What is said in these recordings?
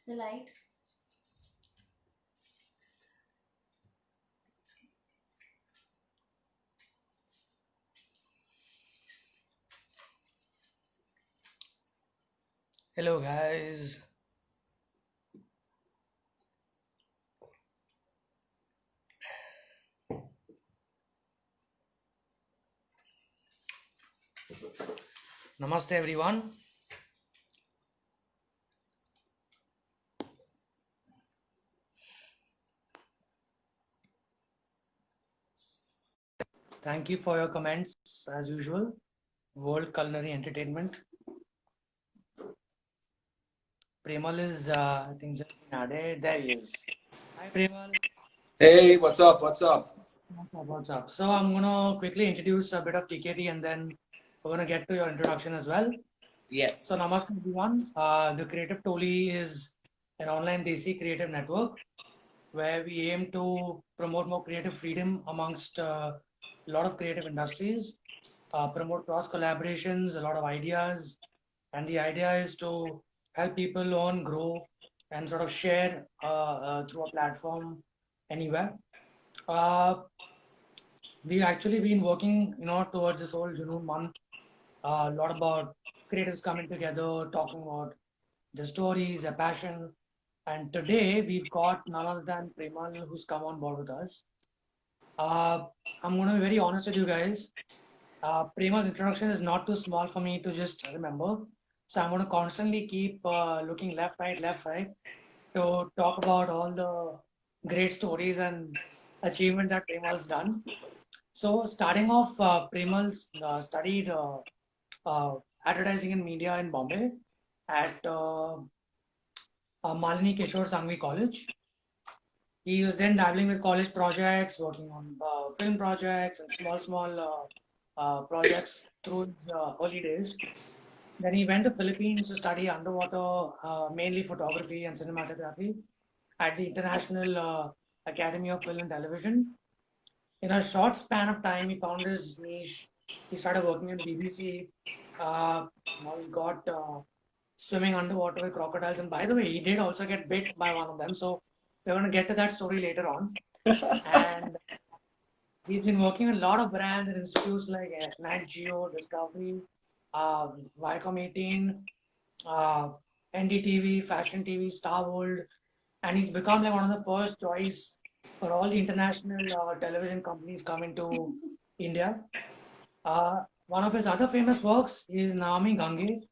The light. Hello guys. Namaste everyone. Thank you for your comments as usual. World Culinary Entertainment. Premal is I think just been added. There he is. Hi Premal. Hey, what's up? What's up? What's up? So I'm gonna quickly introduce a bit of TKT and then we're gonna get to your introduction as well. So Yes. namaste everyone. The Creative Toli is an online Desi creative network where we aim to promote more creative freedom amongst a lot of creative industries, promote cross collaborations, a lot of ideas, and the idea is to help people learn, grow, and sort of share through a platform anywhere. Uh, we've actually been working, towards this whole Junoon month. A lot about creatives coming together, talking about their stories, their passion. And today we've got none other than Premal who's come on board with us. Uh, I'm going to be very honest with you guys. Premal's introduction is not too small for me to just remember. So I'm going to constantly keep looking left, right to talk about all the great stories and achievements that Premal's done. So starting off, Premal's studied advertising and media in Bombay at Malini Kishore Sangvi College. He was then dabbling with college projects, working on film projects and small projects through his early days. Then he went to Philippines to study underwater, mainly photography and cinematography at the International Academy of Film and Television. In a short span of time, he found his niche. He started working on BBC. Now he got swimming underwater with crocodiles. And by the way, he did also get bit by one of them. So we're going to get to that story later on. And he's been working with a lot of brands and institutes like Nat Geo, Discovery, Viacom 18, uh, NDTV, Fashion TV, Star World, and he's become like one of the first choice for all the international television companies coming to India. One of his other famous works is Naomi Gange.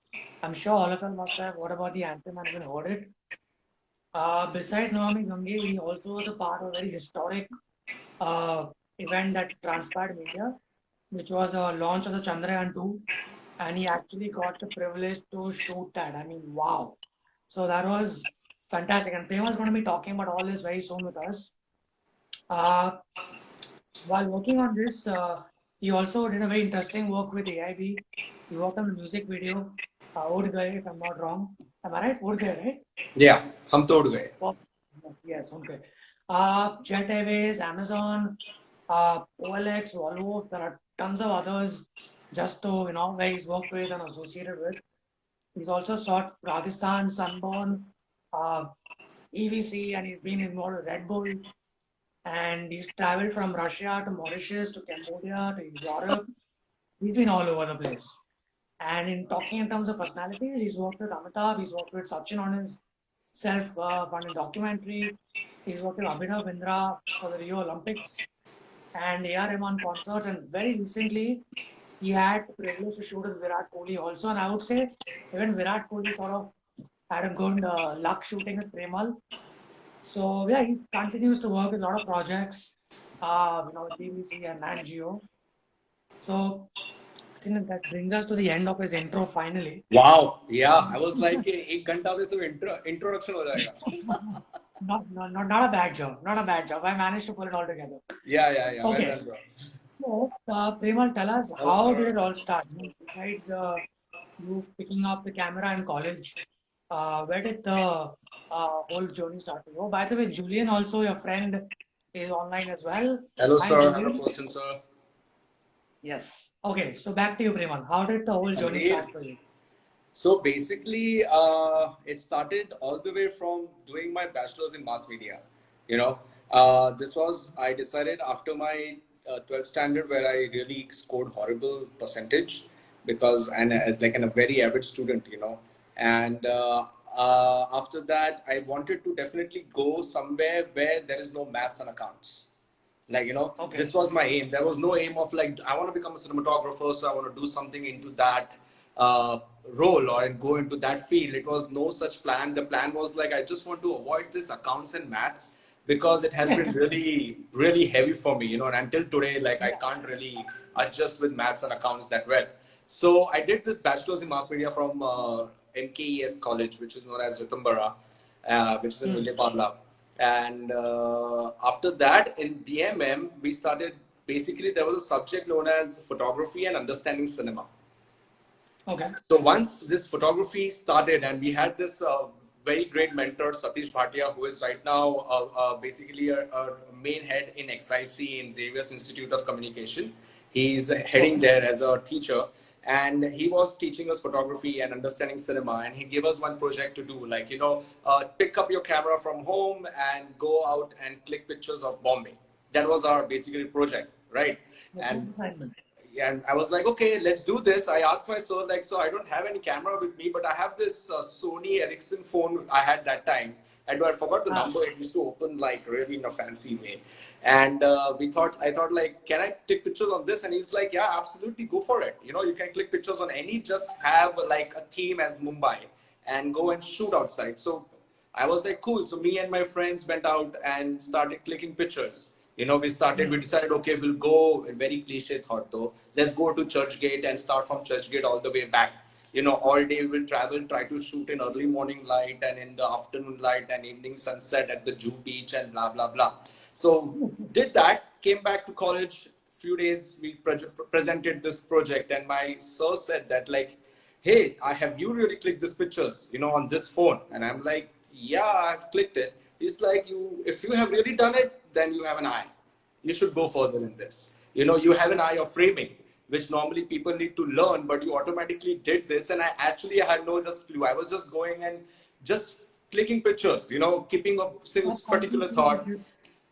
I'm sure all of you must have heard about the anthem and even heard it. Besides Naomi Gange, he also was a part of a very historic uh, event that transpired in India, which was a launch of the Chandrayaan 2, and he actually got the privilege to shoot that. I mean, wow. So that was fantastic. And Prema is going to be talking about all this very soon with us. Uh, while working on this, he also did a very interesting work with AIB. He worked on a music video, Ud Gaye, if I'm not wrong. Am I right? Ud Gaye, right? Yeah, हम तो उड़ गए. Oh, yes, okay. Jet Airways, Amazon, OLX, Volvo, there are tons of others just to, where he's worked with and associated with. He's also shot Rajasthan, Sunburn, uh, EVC, and he's been involved with Red Bull. And he's traveled from Russia to Mauritius to Cambodia to Europe. He's been all over the place. And in talking in terms of personalities, he's worked with Amitabh, he's worked with Sachin on his self-funded documentary. He's worked with Abhinav Bindra for the Rio Olympics and A.R. Rahman concerts. And very recently, he had the privilege to shoot with Virat Kohli also. And I would say even Virat Kohli sort of had a good luck shooting with Premal. So yeah, he continues to work with a lot of projects, BBC and Nat Geo. So I think that brings us to the end of his intro finally. Wow. Yeah, I was like एक घंटा तो सिर्फ introduction हो जाएगा. Not a bad job. Not a bad job. I managed to pull it all together. Yeah. Well Okay. done, bro. So, Premal, tell us how did it all start? Besides you picking up the camera in college, where did the whole journey start? Oh, by the way, Julian, also your friend, is online as well. Hello, Hi, sir. Hello, Julian. person, sir. Yes. Okay, so back to you, Premal. How did the whole journey Amir. start for you? So basically, it started all the way from doing my bachelor's in mass media. You know, this was, I decided after my 12th standard, where I really scored horrible percentage because, and as like a very average student, you know. And after that, I wanted to definitely go somewhere where there is no maths and accounts. Like, you know, Okay. this was my aim. There was no aim of like, I want to become a cinematographer, so I want to do something into that role or go into that field. It was no such plan. The plan was like, I just want to avoid this accounts and maths because it has been really, really heavy for me, you know, and until today, like, I can't really adjust with maths and accounts that well. So I did this bachelor's in mass media from MKES College, which is known as Ritambara, which is in Villaparla. And after that, in BMM, we started, basically, there was a subject known as photography and understanding cinema. Okay. So once this photography started, and we had this very great mentor, Satish Bhatia, who is right now basically a main head in XIC, in Xavier's Institute of Communication. He's heading there as a teacher, and he was teaching us photography and understanding cinema. And he gave us one project to do, like, you know, pick up your camera from home and go out and click pictures of Bombay. That was our basically project, right? And and I was like, okay, let's do this. I asked my son, like, so I don't have any camera with me, but I have this Sony Ericsson phone I had that time. And I forgot the number. It used to open like really in a fancy way. And I thought like, can I take pictures on this? And he's like, yeah, absolutely, go for it. You know, you can click pictures on any, just have like a theme as Mumbai and go and shoot outside. So I was like, cool. So me and my friends went out and started clicking pictures. You know, we decided, okay, we'll go, very cliche thought though, let's go to Churchgate and start from Churchgate all the way back. You know, all day we'll travel, try to shoot in early morning light and in the afternoon light and evening sunset at the Juhu Beach and blah, blah, blah. So did that, came back to college, few days, we presented this project, and my sir said that like, hey, have you really clicked these pictures, you know, on this phone? And I'm like, yeah, I've clicked it. He's like, if you have really done it, then you have an eye. You should go further in this. You know, you have an eye of framing, which normally people need to learn, but you automatically did this. And I actually had no just clue. I was just going and just clicking pictures, you know, keeping a particular thought.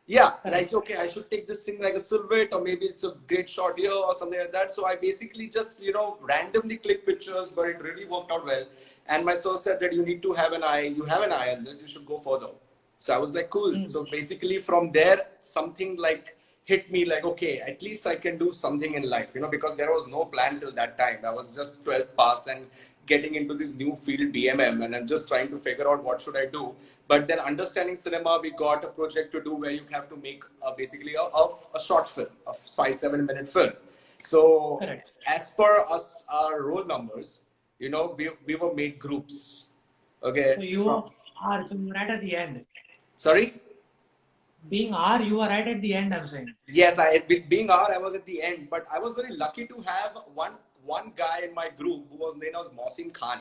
Yeah, like, okay, I should take this thing like a silhouette, or maybe it's a great shot here or something like that. So I basically just, you know, randomly click pictures, but it really worked out well. And my source said that you need to have an eye, you have an eye on this, you should go further. So I was like, cool. So basically from there, something like hit me like, okay, at least I can do something in life, you know, because there was no plan till that time. I was just 12th pass and getting into this new field, BMM, and I'm just trying to figure out what should I do. But then understanding cinema, we got a project to do where you have to make basically a short film, a 5-7 minute film. So as per us, our roll numbers, you know, we were made groups. Okay. So you are right at the end. Sorry? Being R, you are right at the end, I'm saying. Yes, being R, I was at the end, but I was very lucky to have one guy in my group who was named as Mohsin Khan.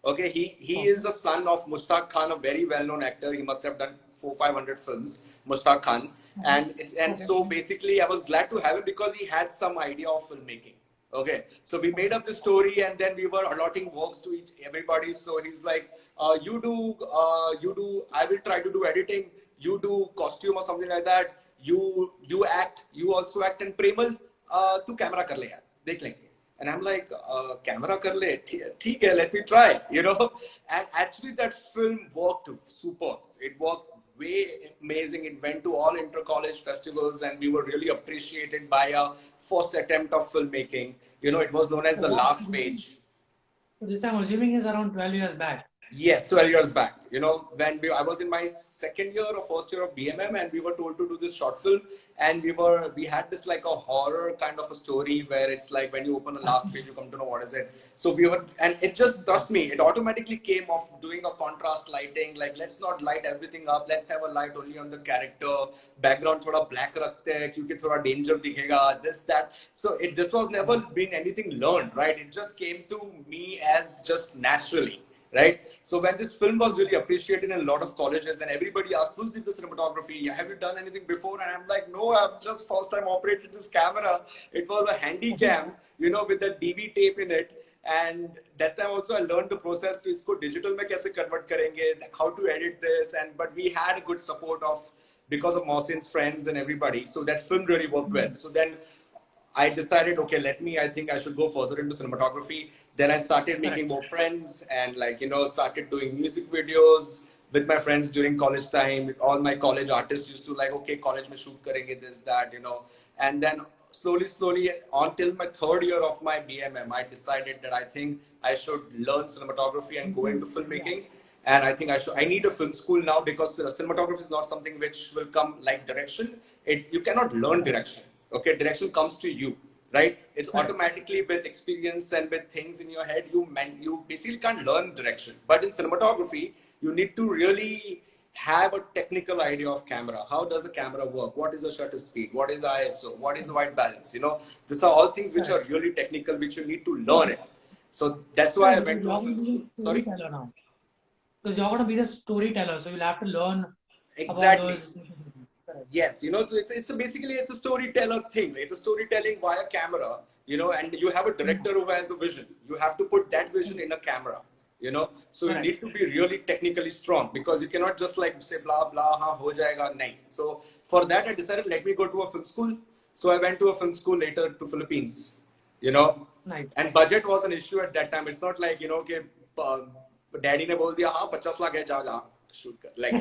Okay, he is the son of Mushtaq Khan, a very well-known actor. He must have done 400-500 films, Mushtaq Khan. And so basically, I was glad to have him because he had some idea of filmmaking. Okay, so we made up the story, and then we were allotting works to everybody. So he's like, you do, I will try to do editing. You do costume or something like that. You act, you also act. And Premal, tu camera kar le yaar, dekh lenge. And I'm like, camera kar le, theek hai, let me try, you know. And actually that film worked super. It worked way amazing. It went to all inter-college festivals, and we were really appreciated by our first attempt of filmmaking. You know, it was known as the last page. So this I'm assuming is around 12 years back. Yes, 12 years back. You know, when I was in my second year or first year of BMM, and we were told to do this short film, and we had this like a horror kind of a story where it's like when you open the last page, you come to know what is it. So and it just, trust me, it automatically came of doing a contrast lighting. Like, let's not light everything up. Let's have a light only on the character. Background thoda black rakhte hai, kyunki thoda danger dikhega, this, that. So this was never been anything learned, right? It just came to me as just naturally. Right. So when this film was really appreciated in a lot of colleges, and everybody asked, who's did the cinematography? Have you done anything before? And I'm like, no, I've just first time operated this camera. It was a handy cam, you know, with the DV tape in it. And that time also I learned the process to isko digital mein kaise convert karenge, how to edit this, and but we had a good support of because of Mohsin's friends and everybody, so that film really worked well. So then I decided, okay, I think I should go further into cinematography. Then I started making Correct. more friends and started doing music videos with my friends during college time. All my college artists used to like, okay, college mein shoot karenge this, that. And then slowly until my third year of my BMM, I decided that I think I should learn cinematography and go into Yeah. filmmaking. And I think I need a film school now because cinematography is not something which will come like direction. You cannot learn Correct. direction. Okay, direction comes to you, right? It's Correct. automatically with experience and with things in your head. You basically can't learn direction. But in cinematography, you need to really have a technical idea of camera. How does a camera work? What is the shutter speed? What is the ISO? What is the white balance? These are all things which Correct. are really technical, which you need to learn it. So that's why I Correct. Because went to you're a going film to be school. the Sorry. storyteller now. Because you're going to be the storyteller, so you'll have to learn about Exactly. those. Correct. Yes, so it's a storyteller thing. It's a storytelling via camera, and you have a Yeah. director who has a vision. You have to put that vision in a camera, So you Correct. need to be really technically strong because you cannot just like say blah blah, ha ho jayega, nahi. So for that I decided let me go to a film school. So I went to a film school later to Philippines, you know, Nice. and budget was an issue at that time. It's not like okay, daddy ने बोल दिया हाँ 50 लाख है जा shoot कर like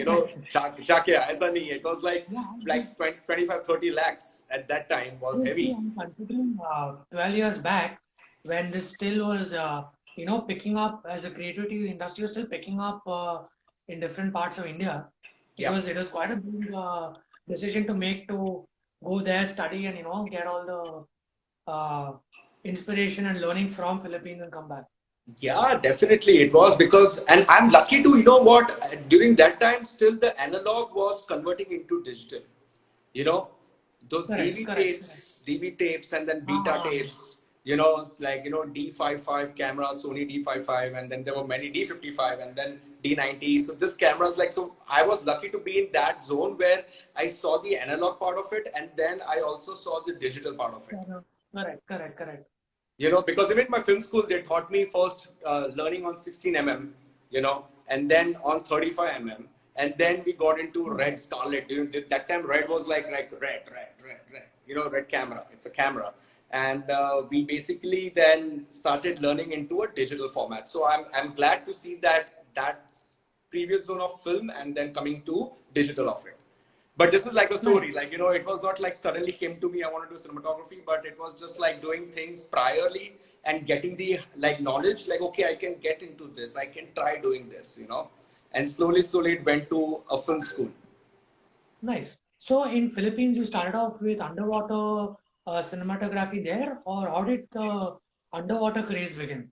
जाके ऐसा नहीं है. It was like 20, 25, 30 lakhs at that time was Yes, see, heavy. I'm considering 12 years back when this still was, picking up as a creativity industry was still picking up in different parts of India. It Yeah. was quite a big decision to make to go there, study, and get all the inspiration and learning from Philippines and come back. Yeah, definitely it was because, and I'm lucky to, during that time, still the analog was converting into digital. You know, those Correct, correct, correct. DV tapes, and then beta Ah, tapes. It's like D55 camera, Sony D55, and then there were many D55, and then D90. So this cameras so I was lucky to be in that zone where I saw the analog part of it, and then I also saw the digital part of it. correct, correct, correct. Because even in my film school, they taught me first learning on 16 mm, and then on 35 mm, and then we got into red scarlet. That time red was like red, red camera. It's a camera, and we basically then started learning into a digital format. So I'm glad to see that previous zone of film and then coming to digital of it. But this is like a Nice. story. It was not like suddenly came to me, I want to do cinematography, but it was just like doing things priorly and getting the knowledge, like, okay, I can get into this. I can try doing this. And slowly it went to a film school. Nice. So in Philippines, you started off with underwater cinematography there, or how did the underwater craze begin?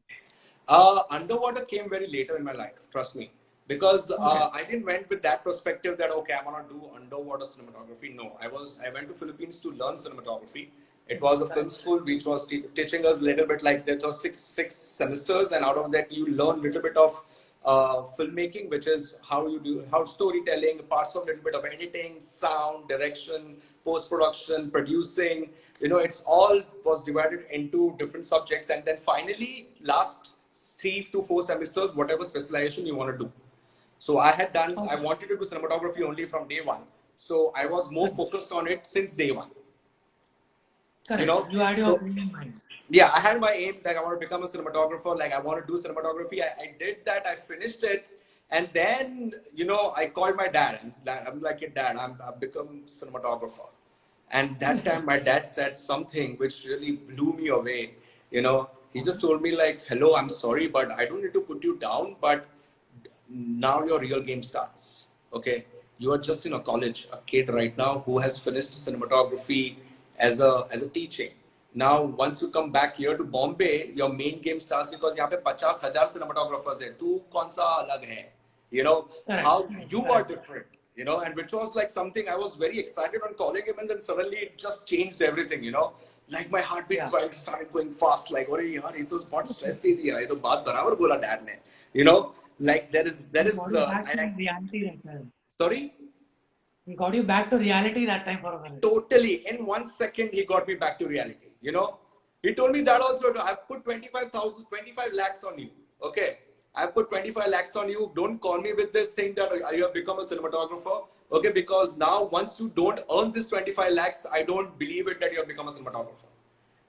Underwater came very later in my life, trust me. Because Okay. I didn't went with that perspective that okay, I want to do underwater cinematography. No, I went to Philippines to learn cinematography. It was a film Correct. school which was teaching us a little bit like there were six semesters, and out of that you learn a little bit of filmmaking, which is how storytelling, parts of a little bit of editing, sound, direction, post production, producing. It's all was divided into different subjects, and then finally last 3 to 4 semesters, whatever specialization you want to do. So I Okay. wanted to do cinematography only from day one. So I was more Nice. focused on it since day one. You Correct. know, You had your so goal in mind. yeah, I had my aim, like I want to become a cinematographer, like I want to do cinematography. I did that, I finished it. And then, I called my dad and I'm like, hey, Dad, I've become cinematographer. And that time my dad said something which really blew me away. He just told me like, hello, I'm sorry, but I don't need to put you down, but now your real game starts. Okay. You are just in a college, a kid right now who has finished cinematography as a teaching. Now, once you come back here to Bombay, your main game starts because यहाँ पे 50,000 cinematographers है. तू कौन सा अलग है? Correct. How you are Correct. different. And which was like something I was very excited on calling him, and then suddenly it just changed everything. Like my heartbeat Yeah. started going fast. Like, अरे यार ये तो बहुत stress दे दिया. ये तो बात बराबर बोला dad ने. You know, like there He is got you back to reality that time. sorry. He got you back to reality that time for a minute. Totally, in 1 second, he got me back to reality. He told me that also. I put 25 lakhs on you. Okay. I put 25 lakhs on you. Don't call me with this thing that you have become a cinematographer. Okay. Because now once you don't earn this 25 lakhs, I don't believe it that you have become a cinematographer.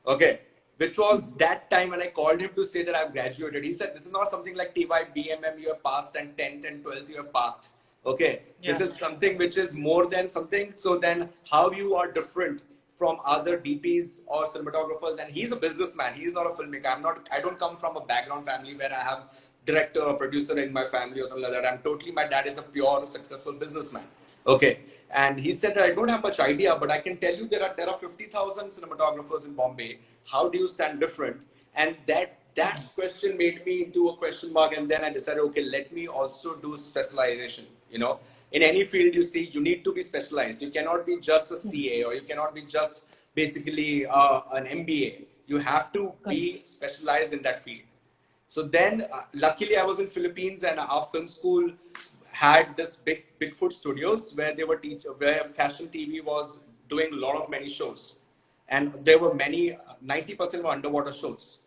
Okay. Which was that time when I called him to say that I've graduated. He said, this is not something like TY, BMM you have passed and 10th and 12th you have passed. Okay. Yeah. This is something which is more than something. So then how you are different from other DPs or cinematographers? And he's a businessman. He's not a filmmaker. I don't come from a background family where I have director or producer in my family or something like that. My dad is a pure successful businessman. Okay. And he said, I don't have much idea, but I can tell you there are 50,000 cinematographers in Bombay. How do you stand different? And that question made me into a question mark. And then I decided, okay, let me also do specialization. In any field you see, you need to be specialized. You cannot be just a CA, or you cannot be just basically an MBA. You have to be specialized in that field. So then, luckily, I was in Philippines, and our film school had this Bigfoot Studios where where Fashion TV was doing a lot of many shows, and there were 90% were underwater shows.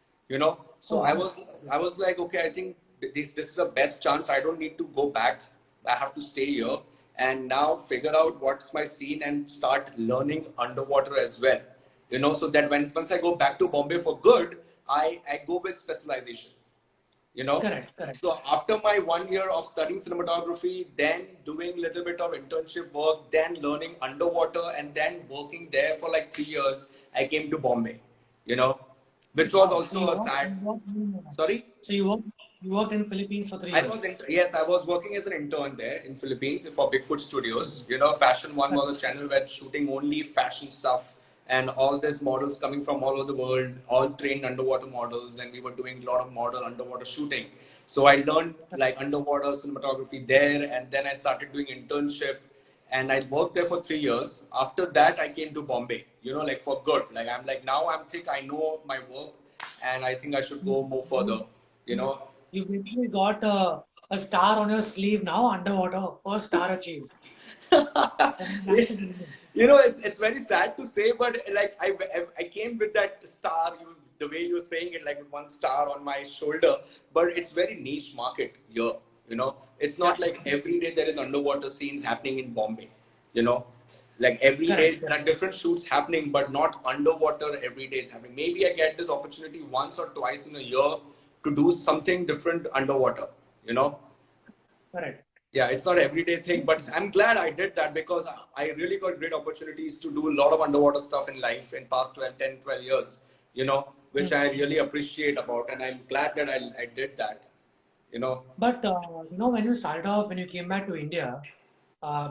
So I was like, okay, I think this is the best chance. I don't need to go back. I have to stay here and now figure out what's my scene and start learning underwater as well. So that once I go back to Bombay for good, I go with specialization. Correct. So after my 1 year of studying cinematography, then doing a little bit of internship work, then learning underwater, and then working there for like 3 years, I came to Bombay, which was also a sad. Sorry? So you worked in Philippines for 3 years? Yes, I was working as an intern there in Philippines for Bigfoot Studios. Fashion One was a channel where shooting only fashion stuff, and all these models coming from all over the world, all trained underwater models, and we were doing a lot of model underwater shooting. So I learned like underwater cinematography there, and then I started doing internship, and I worked there for 3 years. After that, I came to Bombay, like for good. Like now I think I know my work, and I think I should go more further. You basically got a star on your sleeve now, underwater. First star achieved. It's very sad to say, but like I came with that star, the way you're saying it, like one star on my shoulder, but it's very niche market here. It's not like every day there is underwater scenes happening in Bombay. Like every day there are different shoots happening, but not underwater every day is happening. Maybe I get this opportunity once or twice in a year to do something different underwater. Correct. Yeah, it's not an everyday thing, but I'm glad I did that because I really got great opportunities to do a lot of underwater stuff in life in past 12 years, which I really appreciate about. And I'm glad that I did that, But when you started off, when you came back to India,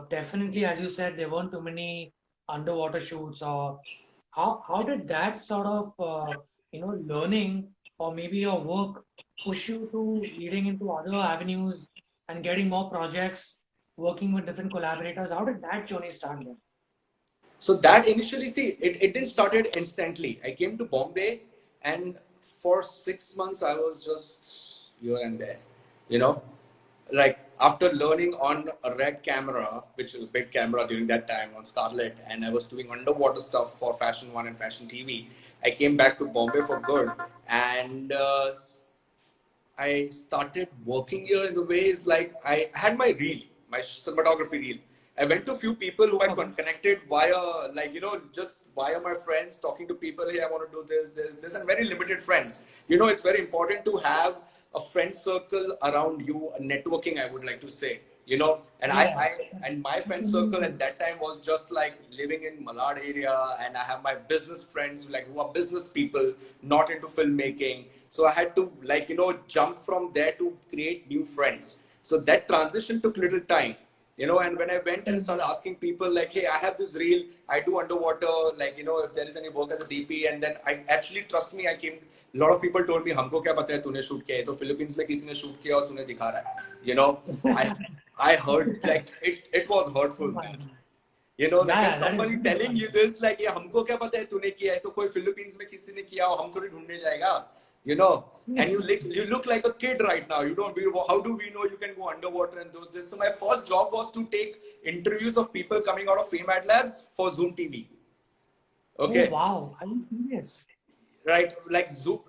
definitely, as you said, there weren't too many underwater shoots. Or how did that sort of learning or maybe your work push you to leading into other avenues and getting more projects, working with different collaborators? How did that journey start then? So that initially, see, it didn't started instantly. I came to Bombay, and for 6 months I was just here and there, like after learning on a Red camera, which is a big camera during that time on Scarlett, and I was doing underwater stuff for Fashion One and Fashion TV. I came back to Bombay for good, and I started working here in the ways like I had my reel, my cinematography reel. I went to a few people who I connected via, just via my friends, talking to people. Hey, I want to do this, and very limited friends. It's very important to have a friend circle around you, networking, I would like to say. And and my friend circle at that time was just like living in Malad area, and I have my business friends like who are business people, not into filmmaking. So I had to jump from there to create new friends. So that transition took little time. And when I went and started asking people like, hey, I have this reel, I do underwater, if there is any work as a DP, and then I actually, trust me, a lot of people told me, हमको क्या पता है तूने shoot किया है, तो Philippines में किसी ने shoot किया और तूने दिखा रहा है. I heard like it was hurtful, man. Like when somebody telling you this, like, ये हमको क्या पता है तूने किया है, तो कोई Philippines में किसी ने किया और हम थोड़ी ढूंढने जाएगा. And you look like a kid right now. How do we know you can go underwater and those this? So my first job was to take interviews of people coming out of Fame Ad Labs for Zoom TV. Okay. Oh, wow. Are you serious? right? Like zoom,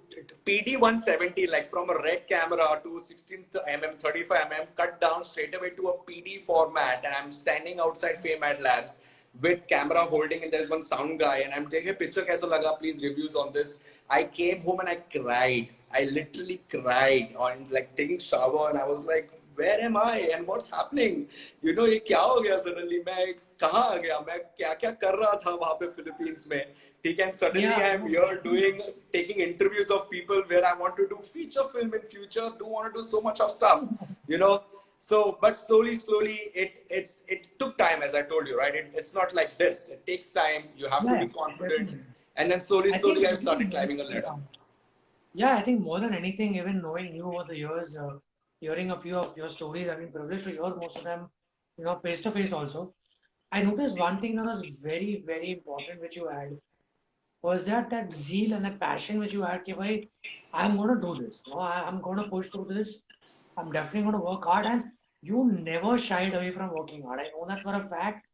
PD 170, like from a red camera to 16mm, 35mm, cut down straight away to a PD format. And I'm standing outside FameAd Labs with camera holding, and there's one sound guy, and I'm taking a picture. Kaisa laga? Please reviews on this. I came home and I cried. I literally cried on like taking shower, and I was like, where am I and what's happening? You know, ये क्या हो गया suddenly? मैं कहाँ आ गया? मैं क्या क्या कर रहा था वहाँ पे Philippines में? ठीक, and suddenly Yeah, I'm here taking interviews of people where I want to do feature film in future. Don't want to do so much of stuff, you know. So, but slowly, it took time, as I told you, right? It's not like this. It takes time. You have to yeah, be confident, definitely. and then I think, slowly, I started climbing a ladder. yeah, I think more than anything, even knowing you over the years, hearing a few of your stories, I've been privileged to hear most of them, face to face also. I noticed one thing that was very, very important which you had was that zeal and that passion which you had, कि भाई, I'm going to do this. I'm going to push through this. I'm definitely going to work hard. And you never shied away from working hard. I know that for a fact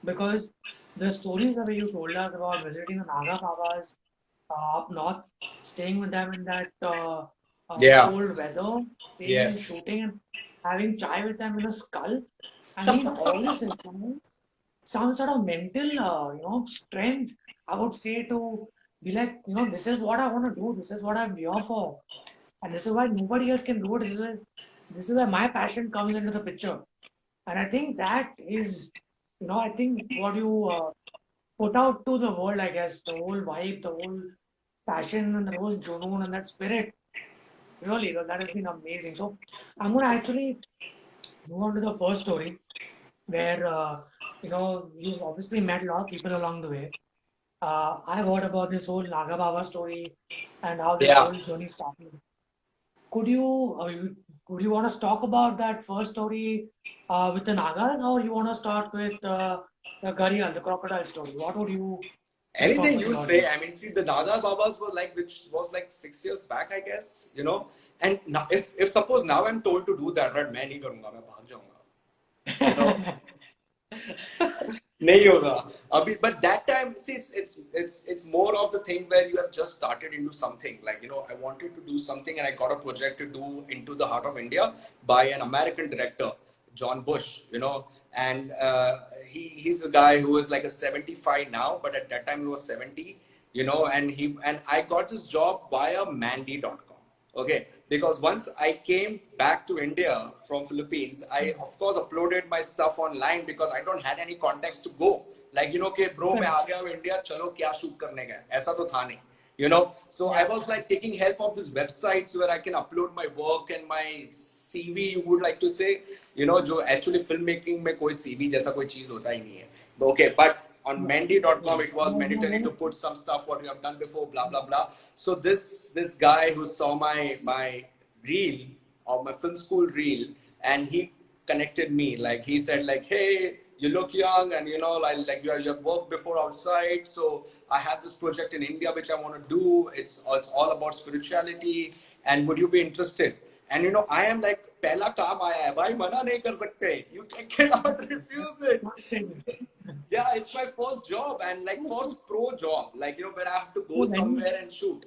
because the stories that you told us about visiting the Naga Babas up north, staying with them in that Yeah. cold weather, staying and Yes. shooting and having chai with them in a skull. I mean, all this involves some sort of mental, strength. I would say to be like, this is what I want to do. This is what I'm here for, and this is why nobody else can do it. This is where my passion comes into the picture, and I think that is, I think what you put out to the world. I guess the whole vibe, the whole passion, and the whole junoon and that spirit. Really, that has been amazing. So I'm gonna actually move on to the first story where you've obviously met a lot of people along the way. I've heard about this whole Naga Baba story and how this Yeah. whole journey started. Could you want to talk about that first story with the Nagas, or you want to start with the Gharial, the crocodile story? What would you prefer Anything for you the say. audience? I mean, see, the Naga Babas were like, which was like 6 years back, I guess, you know. And now, if suppose now I'm told to do that, right, मैं नहीं करूँगा, मैं भाग जाऊँगा, you know. नहीं होगा अभी, but that time, see, it's more of the thing where you have just started into something, like, you know, I wanted to do something and I got a project to do into the heart of India by an American director, John Bush, you know. And he's a guy who is like a 75 now, but at that time he was 70, you know. And I got this job via Mandy.com. Okay, because once I came back to India from Philippines, I of course uploaded my stuff online because I don't had any context to go. Like, you know, कि bro मैं आ गया हूँ India, चलो क्या shoot करने गए, ऐसा तो था नहीं, you know. So I Yeah. was like taking help of these websites where I can upload my work and my CV, you would like to say, you know, जो actually filmmaking में कोई CV जैसा कोई चीज होता ही नहीं है. Okay, but on Mandy.com, it was mandatory to put some stuff what you have done before, blah blah blah. So this guy who saw my reel or my film school reel, and he connected me. Like, he said like, hey, you look young, and you know, like you have worked before outside. So I have this project in India which I want to do. It's all about spirituality, and would you be interested? And you know, I am like, पहला काम आया है भाई, मना नहीं कर सकते. You cannot refuse it. Yeah, it's my first job, and like first pro job, like, you know, where I have to go So when somewhere and shoot.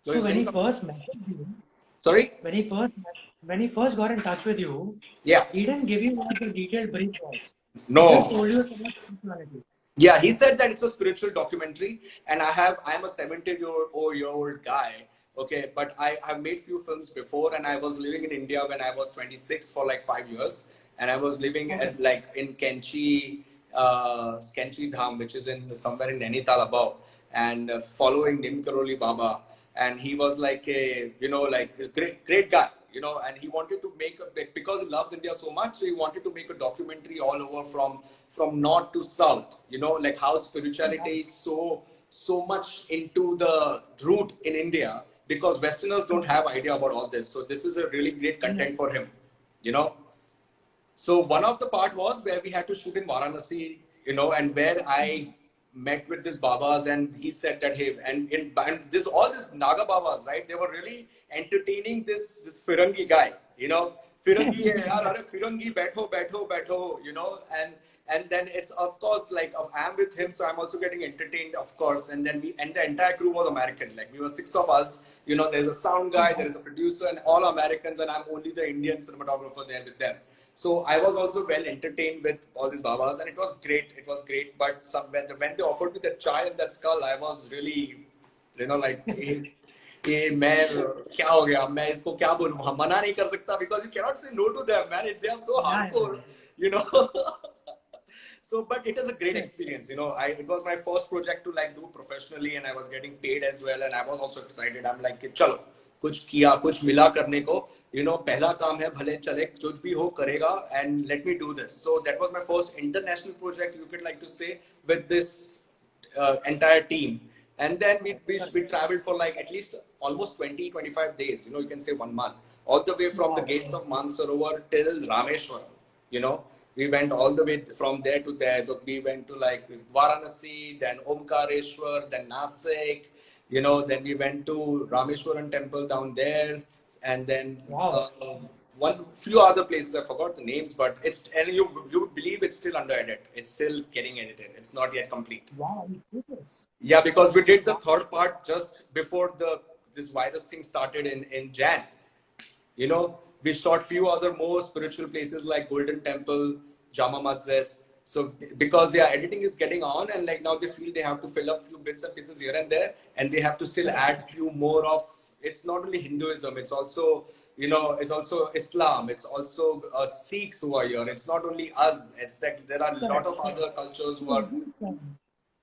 So so you're when saying he something? first messaged you, Sorry? when he first got in touch with you, Yeah. he didn't give you what the detailed brief was. He just No. told you it's about spirituality. Yeah, he said that it's a spiritual documentary, and I'm a 70-year-old guy. Okay, but I have made few films before, and I was living in India when I was 26 for like 5 years, and I was living Okay. at like in Kenchi Dham, which is in somewhere in Nainital above, and following Nim Karoli Baba, and he was like a, you know, like a great guy, you know, and he wanted to make because he loves India so much, so he wanted to make a documentary all over from north to south, you know, like how spirituality is so much into the root in India, because Westerners don't have idea about all this. So this is a really great content for him, you know. So one of the part was where we had to shoot in Varanasi, you know, and where I met with this Babas, and he said that, hey, and this all this Naga Babas, right? They were really entertaining this Firangi guy, you know, Firangi hai yaar, अरे Firangi बैठो, you know, and then it's of course like I'm with him, so I'm also getting entertained, of course. And then the entire crew was American. Like we were 6 of us. You know, there's a sound guy, there is a producer, and all Americans, and I'm only the Indian cinematographer there with them. So I was also well entertained with all these babas, and it was great. It was great. But when they offered me that chai and that skull, I was really, you know, like, कि मैं क्या हो गया, मैं इसको क्या बोलूं, हम मना नहीं कर सकता, because you cannot say no to them, man. They are so Yeah, hardcore, you know. So, but it is a great experience, you know. It was my first project to like do professionally, and I was getting paid as well, and I was also excited. I'm like, चलो कुछ किया, कुछ मिला करने को, you know. पहला काम है, भले चले कुछ भी हो करेगा, and let me do this. So that was my first international project, you could like to say, with this entire team. And then we traveled for like at least almost 20-25 days, you know, you can say 1 month, all the way from the gates of Mansarovar till Rameshwaram, you know. We went all the way from there to there. So we went to like Varanasi, then Omkareshwar, then Nasik, you know, then we went to Rameshwaran temple down there, and then one few other places. I forgot the names, but it's, and you would believe it's still under edit. It's still getting edited. It's not yet complete. Wow, you see this? Yeah, because we did the third part just before this virus thing started in Jan. You know, we shot few other more spiritual places like Golden Temple, Jama Masjid. So because their editing is getting on, and like now they feel they have to fill up few bits and pieces here and there, and they have to still add few more of. It's not only Hinduism; it's also, you know, it's also Islam. It's also Sikhs who are here. It's not only us. It's like there are a lot of other cultures who are.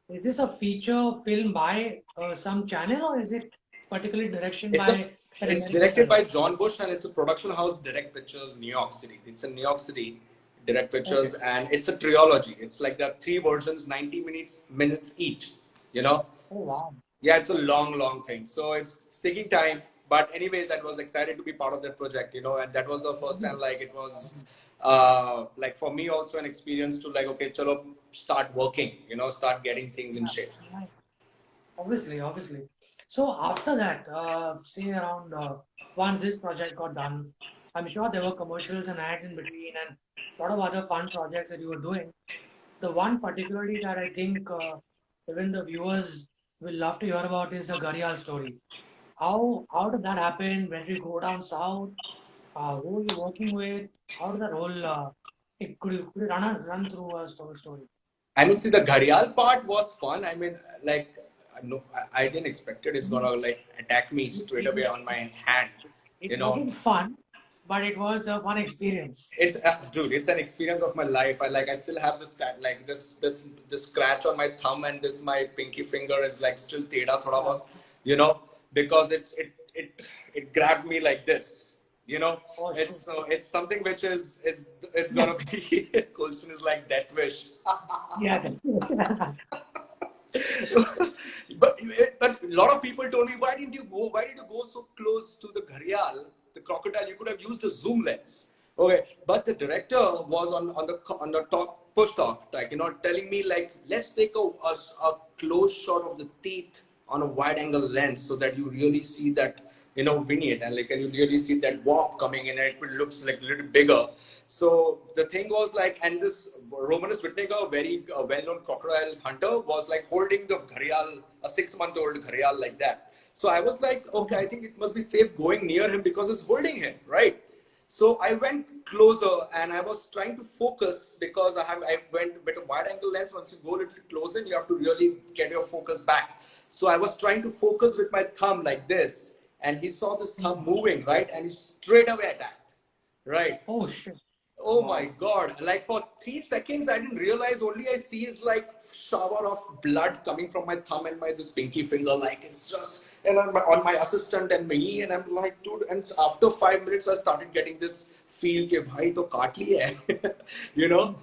Is this a feature film by some channel, or is it particularly direction It's by? it's directed by John Bush, and it's a production house, Direct Pictures, New York City. It's in New York City, Direct Pictures, and it's a trilogy. It's like the 3 versions, 90 minutes each. You know. Oh wow. Yeah, it's a long thing. So it's taking time. But anyways, that was excited to be part of that project, you know, and that was the first time, like it was like for me also an experience to like, okay, chalo, start working, you know, start getting things in shape. Obviously. So after that, say around once this project got done, I'm sure there were commercials and ads in between and a lot of other fun projects that you were doing. The one particularly that I think even the viewers will love to hear about is the Gharial story. How did that happen? When did you go down south? Who are you working with? How did that whole could you run through a story? I mean, see, the Gharial part was fun. I mean, like, no, I didn't expect it. It's gonna like attack me straight away on my hand. It You know, wasn't fun, but it was a fun experience. it's dude, it's an experience of my life. I still have this like this scratch on my thumb, and this my pinky finger is like still teda thoda bahut, you know, because it grabbed me like this. You know, Oh, it's something which is it's gonna be. Question is like that wish. yeah. but a lot of people told me, why did you go so close to the Gharial, the crocodile? You could have used the zoom lens. Okay, but the director was on the top push talk, like, you know, telling me like, let's take a close shot of the teeth on a wide angle lens so that you really see that, you know, vignette, and like, and you really see that warp coming in, and it looks like a little bigger. So the thing was like, and this Romanus Whittaker, very well-known crocodile hunter, was like holding the Gharial, a 6-month-old Gharial, like that. So I was like, okay, I think it must be safe going near him because it's holding him, right? So I went closer, and I was trying to focus because I went with a wide angle lens. Once you go a little closer, you have to really get your focus back. So I was trying to focus with my thumb like this, and he saw this thumb moving, right? And he straight away attacked, right? Oh shit. Oh my God. Like for 3 seconds, I didn't realize. Only I see is like shower of blood coming from my thumb and this pinky finger. Like it's just, and on my assistant and me, and I'm like, dude. And after 5 minutes, I started getting this feel कि भाई तो काट ली है, you know.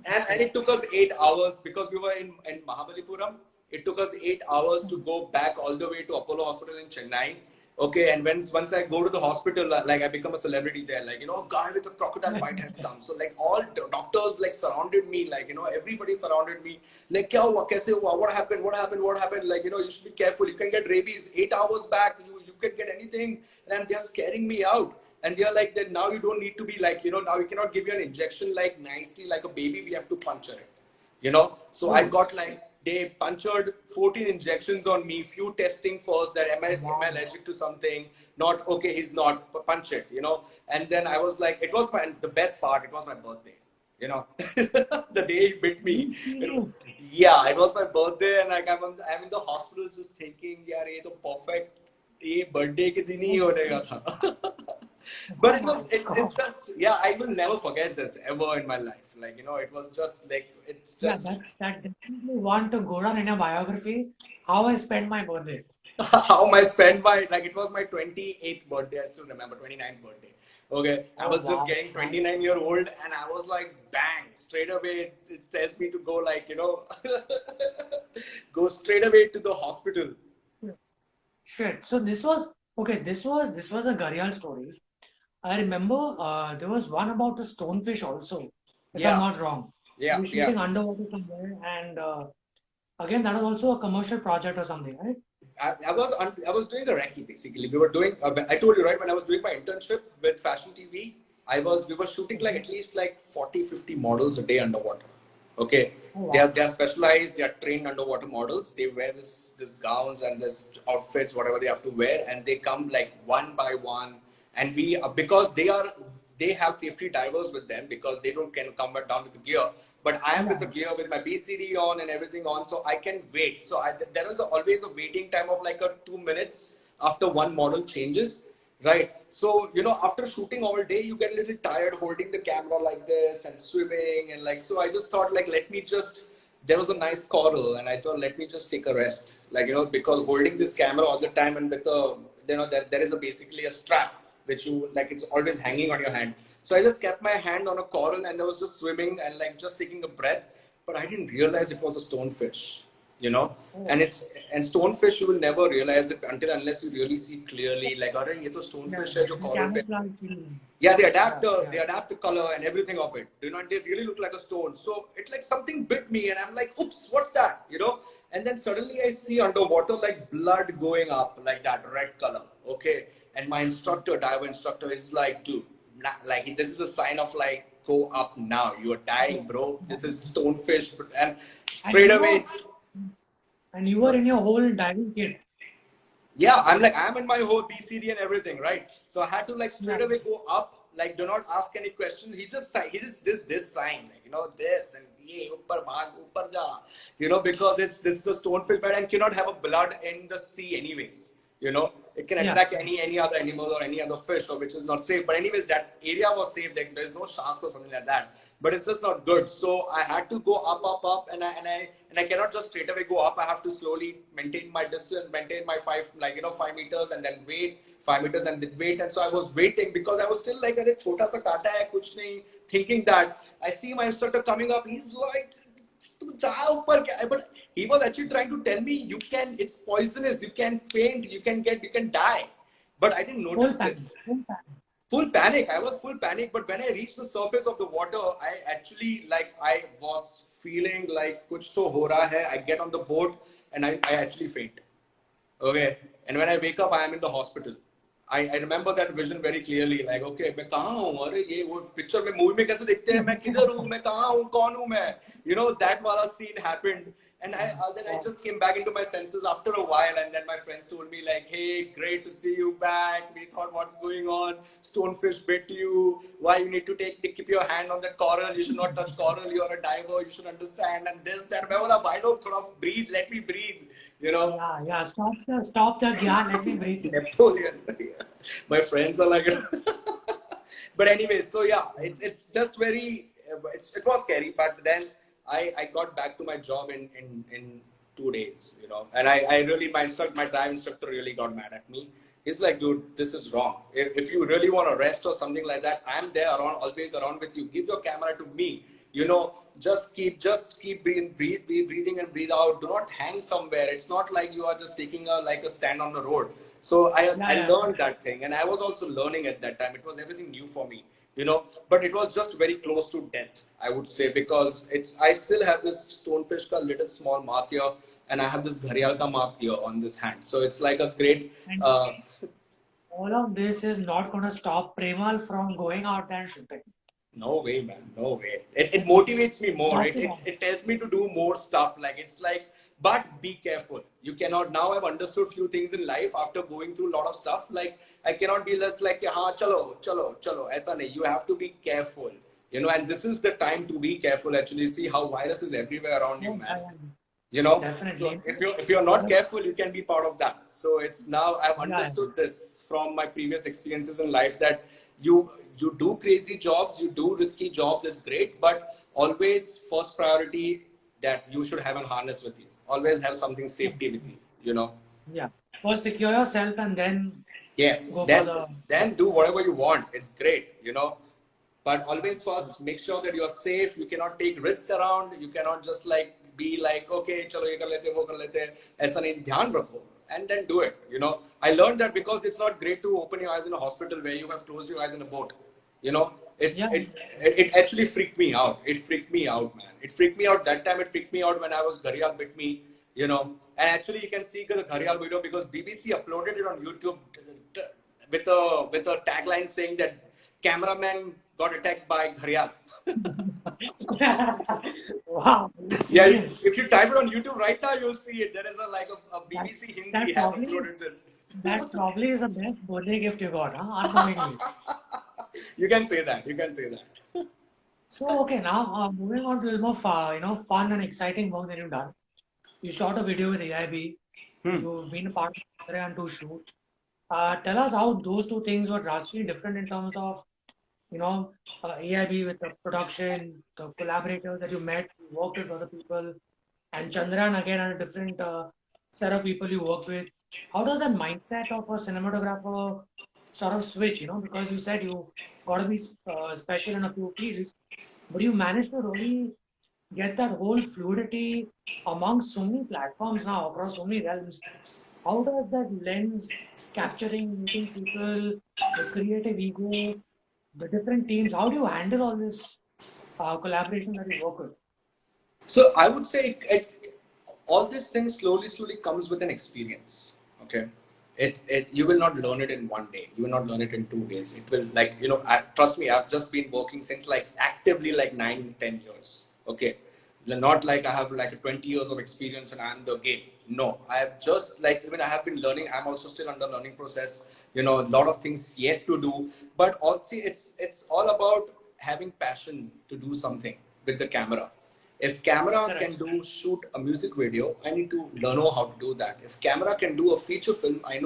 And it took us 8 hours because we were in Mahabalipuram. It took us 8 hours to go back all the way to Apollo Hospital in Chennai. Okay, and once I go to the hospital, like I become a celebrity there, like, you know, guy with a crocodile bite has come. So like all doctors like surrounded me, like, you know, everybody surrounded me. Like, kya hua, kaise hua, what happened? Like, you know, you should be careful. You can get rabies 8 hours back. You can get anything, and they're scaring me out. And we are like, that now you don't need to be like, now we cannot give you an injection like nicely like a baby. We have to puncture it, So I got like, they punctured 14 injections on me, few testing first that am I allergic to something? Not, okay, he's not, but punch it, And then I was like, it was the best part, it was my birthday. The day he bit me. It was my birthday, and like I'm in the hospital just thinking, yeah, ये तो perfect, ये birthday के दिन ही होने का था. But it's just, I will never forget this ever in my life. Like, it was just like, it's just. Yeah, that's definitely want to go down in a biography. How I spent my birthday. How I spent like, it was my 28th birthday. I still remember, 29th birthday. Okay. I was just getting 29-year-old, and I was like, bang, straight away. It tells me to go like, go straight away to the hospital. Shit. So this was a Gharial story. I remember there was one about the stonefish also, if I'm not wrong. Yeah. You were shooting underwater somewhere, and again, that was also a commercial project or something, right? I was doing a recce basically. We were doing. I told you, right, when I was doing my internship with Fashion TV, we were shooting like at least like 40-50 models a day underwater. Okay, they are specialized. They are trained underwater models. They wear this gowns and this outfits, whatever they have to wear, and they come like one by one. And because they have safety divers with them, because they can come down with the gear. But I am with the gear with my BCD on and everything on, so I can wait. So there is always a waiting time of like 2 minutes after one model changes, right? So, after shooting all day, you get a little tired holding the camera like this and swimming. And like, so I just thought like, there was a nice coral, and I thought, let me just take a rest. Like, because holding this camera all the time and with there is basically a strap, which it's always hanging on your hand. So I just kept my hand on a coral, and I was just swimming and like just taking a breath, but I didn't realize it was a stonefish, and stonefish, you will never realize it unless you really see clearly, like, are ye to stonefish hai jo coral pe. Yeah, they adapt the color and everything of it. They really look like a stone. So it's like something bit me, and I'm like, oops, what's that? And then suddenly I see underwater like blood going up, like that red color. Okay. And my diver instructor is like, dude, this is a sign of like, go up now. You are dying, bro. This is stonefish. And straight away. And you were in your whole diving kit. Yeah, I'm in my whole BCD and everything, right? So I had to like straight away go up, like, do not ask any questions. He just this sign, like, this and upar bhag, upar ja, because this is the stonefish bed and cannot have a blood in the sea anyways. It can attract any other animal or any other fish, or which is not safe. But anyways, that area was safe. Like, there's no sharks or something like that. But it's just not good. So I had to go up, and I cannot just straight away go up. I have to slowly maintain my distance, maintain my 5 meters, and then wait 5 meters and then wait. And so I was waiting because I was still like, "Arey, chota sa kaata hai, kuch nahi," thinking that I see my instructor coming up. He's like, but he was actually trying to tell me, it's poisonous, you can faint, you can die. But I didn't notice this. Full panic. I was full panic. But when I reached the surface of the water, I actually, I was feeling like kuch to ho raha hai. I get on the boat and I actually faint. Okay. And when I wake up, I am in the hospital. I remember that vision very clearly. Like, okay, मैं कहाँ हूँ? अरे ये वो picture में movie में कैसे दिखते हैं? मैं किधर हूँ? मैं कहाँ हूँ? कौन हूँ मैं? That wala scene happened. And then I just came back into my senses after a while. And then my friends told me like, hey, great to see you back. We thought, what's going on? Stonefish bit you. Why you need to keep your hand on that coral? You should not touch coral. You're a diver. You should understand. And this, that. मैं बोला, why don't breathe? Let me breathe. Yeah. Stop the gyan. Let me breathe. Napoleon. My friends are like, but anyway, so yeah, it's just very, it was scary. But then I got back to my job in 2 days, and I really, my dive instructor really got mad at me. He's like, dude, this is wrong. If you really want to rest or something like that, I'm there always around with you. Give your camera to me. Just keep breathing and breathe out. Do not hang somewhere. It's not like you are just taking a stand on the road. So I learned that thing, and I was also learning at that time. It was everything new for me, but it was just very close to death, I would say, because I still have this stonefish ka little small mark here, and I have this gharial ka mark here on this hand. So it's like a great, all of this is not going to stop Premal from going out there and shooting. No way, man. No way. It motivates me more. Not It, at it all. it tells me to do more stuff. Like it's like, but be careful. You cannot. Now I've understood few things in life after going through a lot of stuff. Like I cannot be less like, ha, chalo, chalo, chalo. Aisa nahi. You have to be careful. You know, and this is the time to be careful. Actually, see how virus is everywhere around you, Yes, I man. am. You know, so Definitely. if you're not careful, you can be part of that. So it's now I've Yeah. understood this from my previous experiences in life that you do crazy jobs, you do risky jobs, it's great, but always first priority that you should have a harness with you, always have something safety with you, you know. Yeah. First secure yourself and then Yes, go for then the. then do whatever you want. It's great, you know. But always first make sure that you're safe. You cannot take risk around. You cannot just like be like, okay, chalo ye kar lete, wo kar lete. Aisa nahi, dhyan rakho. And then do it. You know, I learned that because it's not great to open your eyes in a hospital where you have closed your eyes in a boat. You know, it's Yeah. it actually freaked me out. It freaked me out, man. It freaked me out that time. It freaked me out when I was Gharial bit me. You know, and actually you can see the Gharial video because BBC uploaded it on YouTube with a tagline saying that cameraman got attacked by Gharial. Wow. Are you Yeah, serious? if you type it on YouTube right now, you'll see it. There is a That, BBC Hindi that has probably uploaded this. that probably is the best birthday gift you got, huh? Unknowingly. You can say that. You can say that. So okay, now moving on to a little more fun and exciting work that you've done. You shot a video with AIB. Hmm. You've been a part of Chandrayaan 2 shoot. Tell us how those two things were drastically different in terms of, AIB with the production, the collaborators that you met, you worked with other people, and Chandran again had a different set of people you worked with. How does that mindset of a cinematographer sort of switch? Because you said you got to be special in a few fields, but you managed to really get that whole fluidity among so many platforms now across so many realms. How does that lens capturing, meeting people, the creative ego, the different teams, how do you handle all this collaboration that you work with? So I would say all these things slowly comes with an experience. Okay, you will not learn it in one day. You will not learn it in 2 days. It will like trust me. I've just been working since like actively like 9-10 years. Okay, not like I have like 20 years of experience and I'm the game. No, I have just like even I have been learning. I'm also still under learning process. A lot of things yet to do. But also it's all about having passion to do something with the camera. If camera can Correct. shoot a music video, I need to know how to do that. If camera can do a feature film, I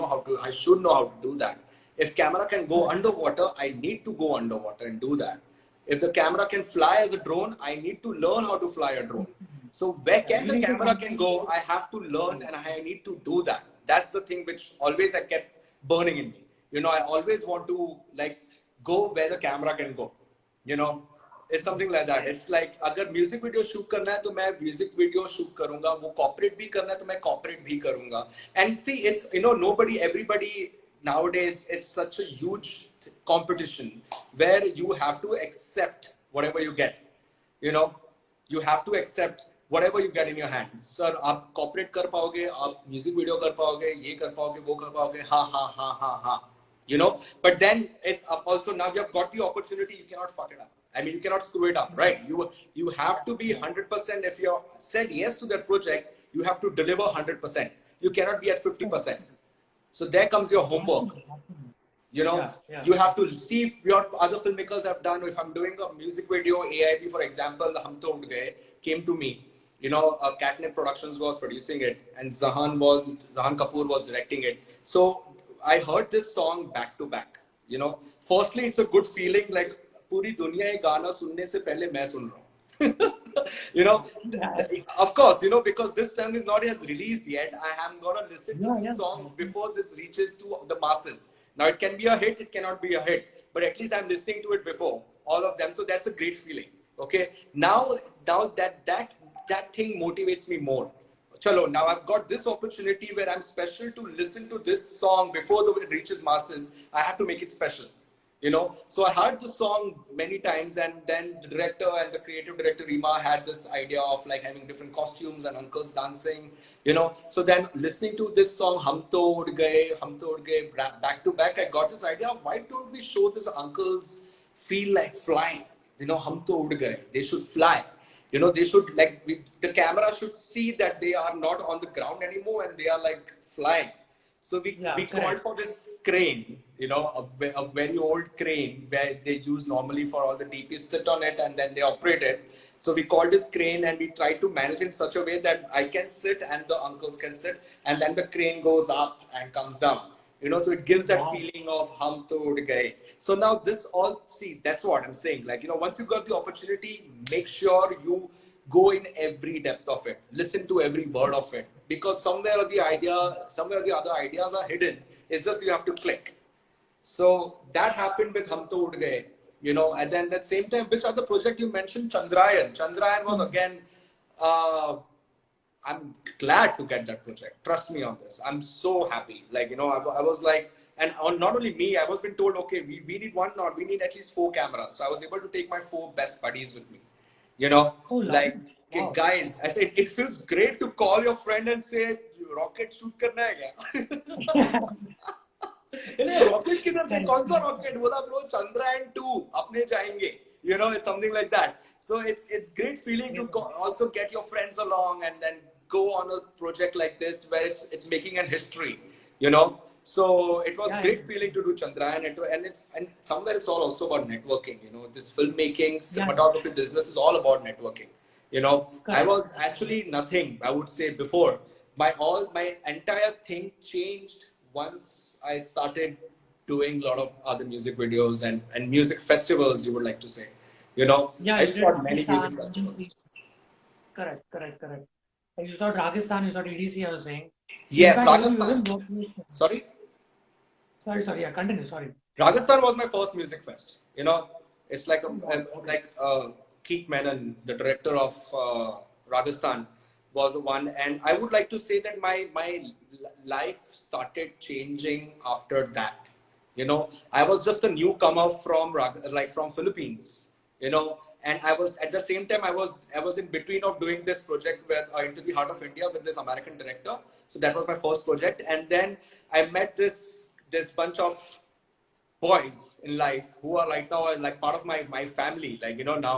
should know how to do that. If camera can go Correct. underwater, I need to go underwater and do that. If the camera can fly as a drone, I need to learn how to fly a drone. So where Yeah, can you the need to camera can complete. go? I have to learn and I need to do that. That's the thing which always I kept burning in me. I always want to like go where the camera can go. You know, it's something like that. It's like अगर music video shoot करना है तो मैं music video shoot करूंगा, वो corporate भी करना है तो मैं कॉर्पोरेट भी करूंगा. And see, it's nobody, everybody nowadays. It's such a huge competition where you have to accept whatever you get. You know, you have to accept whatever you get in your hand. Sir आप corporate कर पाओगे, आप music video कर पाओगे, ये कर पाओगे, वो कर पाओगे, हाँ हाँ हाँ हाँ हाँ. But then it's also now you have got the opportunity, you cannot fuck it up. I mean, you cannot screw it up, right? You have to be 100%. If you said yes to that project, you have to deliver 100%. You cannot be at 50%. So there comes your homework. Yeah, yeah. You have to see what other filmmakers have done. If I'm doing a music video, AIB, for example, Hum To Ud Gaye came to me. Catnip Productions was producing it, and Zahan Kapoor was directing it. So I heard this song back to back. Firstly, it's a good feeling, like पूरी दुनिया ये गाना सुनने से पहले मैं सुन रहा हूँ. Yeah, Of course, because this song is not as released yet. I am gonna listen to yeah, this yeah. song before this reaches to the masses. Now it can be a hit, it cannot be a hit, but at least I'm listening to it before all of them. So that's a great feeling. Okay, now that thing motivates me more. Chalo, now I've got this opportunity where I'm special to listen to this song before it reaches masses. I have to make it special. you know. So I heard the song many times, and then the director and the creative director Rima had this idea of like having different costumes and uncles dancing, you know. So then listening to this song hum to ud gaye, back to back, I got this idea of why don't we show these uncles feel like flying, you know. Hum to ud gaye, they should fly, you know. They should like the camera should see that they are not on the ground anymore and they are like flying. So Yeah, we called correct. for this crane, you know, a very old crane where they use normally for all the DPs sit on it and then they operate it. So we called this crane and we tried to manage in such a way that I can sit and the uncles can sit, and then the crane goes up and comes down. You know, so it gives that Wow. feeling of hum to ud gaye. So now this all, see, that's what I'm saying. Like, you know, once you got the opportunity, make sure you go in every depth of it, listen to every word of it, because somewhere or the idea, somewhere or the other ideas are hidden. It's just you have to click. So that happened with Hum To Ud Gaye, you know. And then at the same time, which other project you mentioned? Chandrayaan was again, uh, I'm glad to get that project. Trust me on this. I'm so happy. Like, you know, I was like, and on not only me, I was been told, okay, we need one, not we need at least 4 cameras. So I was able to take my 4 best buddies with me. You know, Oh, like, lovely. okay, Wow. guys, I said it feels great to call your friend and say, rocket shoot करना है क्या? Rocket किधर से Correct. कौन सा rocket बोला bro Chandrayaan 2 अपने जाएंगे you know it's something like that so it's great feeling to also get your friends along and then go on a project like this where it's making an history you know so it was Yeah, great feeling to do Chandrayaan and somewhere it's all also about networking you know this filmmaking yeah, cinematography business is all about networking you know I correct. was actually nothing I would say before my entire thing changed once I started doing a lot of other music videos and music festivals, you would like to say. You know, Yeah, I you did shot many music Rajasthan, EDC. festivals. Correct, correct, correct. Like you saw Rajasthan, you saw EDC, I was saying. In Yes, fact, you Rajasthan. even worked with. Sorry? Sorry, yeah, continue. Sorry. Rajasthan was my first music fest. You know, it's like Oh, wow. Okay. Keith Menon, the director of Rajasthan, was the one, and I would like to say that my life started changing after that. You know, I was just a newcomer from from Philippines. You know, and I was at the same time I was in between of doing this project with Into the Heart of India with this American director. So that was my first project, and then I met this bunch of boys in life who are right now like part of my family like you know now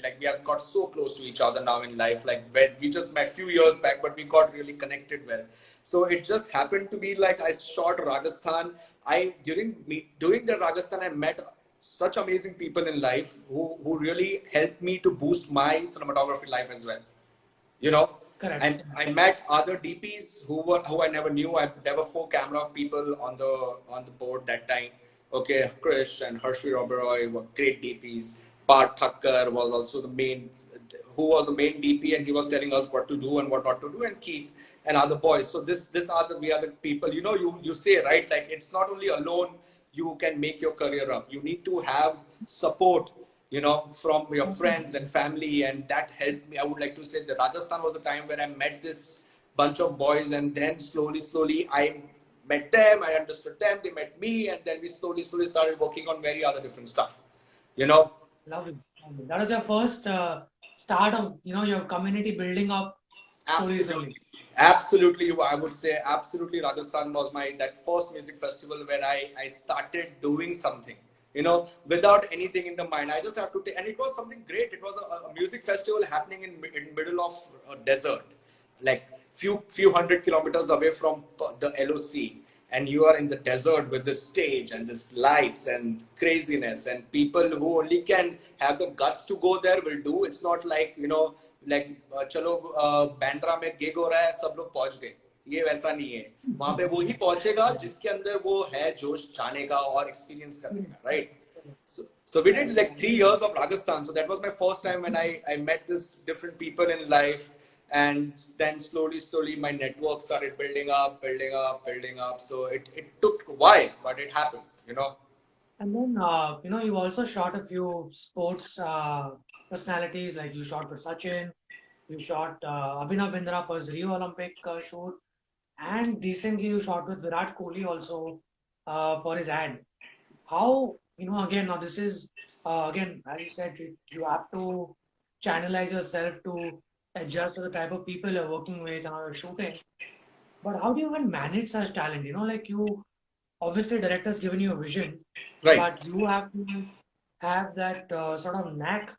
like we have got so close to each other now in life like when we just met few years back but we got really connected well so it just happened to be like I shot Rajasthan I during me doing the Rajasthan I met such amazing people in life who really helped me to boost my cinematography life as well you know. Correct. And I met other DPs who I never knew. There were 4 camera people on the board that time. Okay, Krish and Hershey Roberoy were great DPs. Part Thakkar was also the main, who was the main DP, and he was telling us what to do and what not to do. And Keith and other boys. So this are the we are the people. You know, you say right, like it's not only alone you can make your career up. You need to have support you know, from your friends and family, and that helped me. I would like to say that Rajasthan was a time where I met this bunch of boys, and then slowly, I met them, I understood them, they met me, and then we slowly started working on very other different stuff, you know. Lovely. Lovely. That was your first start of your community building up slowly, Absolutely. slowly. Absolutely, I would say absolutely. Rajasthan was my that first music festival where I started doing something, you know, without anything in the mind. I just have to take, and it was something great. It was a music festival happening in middle of a desert, like few hundred kilometers away from the LOC, and you are in the desert with the stage and this lights and craziness, and people who only can have the guts to go there will do. It's not like you know like चलो बैंड्रा में gig हो रहा है सब लोग पहुंच गए ये वैसा नहीं है वहां पे वो ही पहुंचेगा जिसके अंदर वो है जोश जाने का और एक्सपीरियंस करने का right so we did Correct. like 3 years of Rajasthan so that was my first time when I met this different people in life and then slowly my network started building up so it took a while but it happened you know. And then, you also shot a few sports personalities, like you shot with Sachin, you shot Abhinav Bindra for his Rio Olympic shoot, and recently you shot with Virat Kohli also for his ad. How again, now this is, again, as you said, you have to channelize yourself to adjust to the type of people you're working with and you're shooting. But how do you even manage such talent? Like you, obviously, director's given you a vision, Right. but you have to have that sort of knack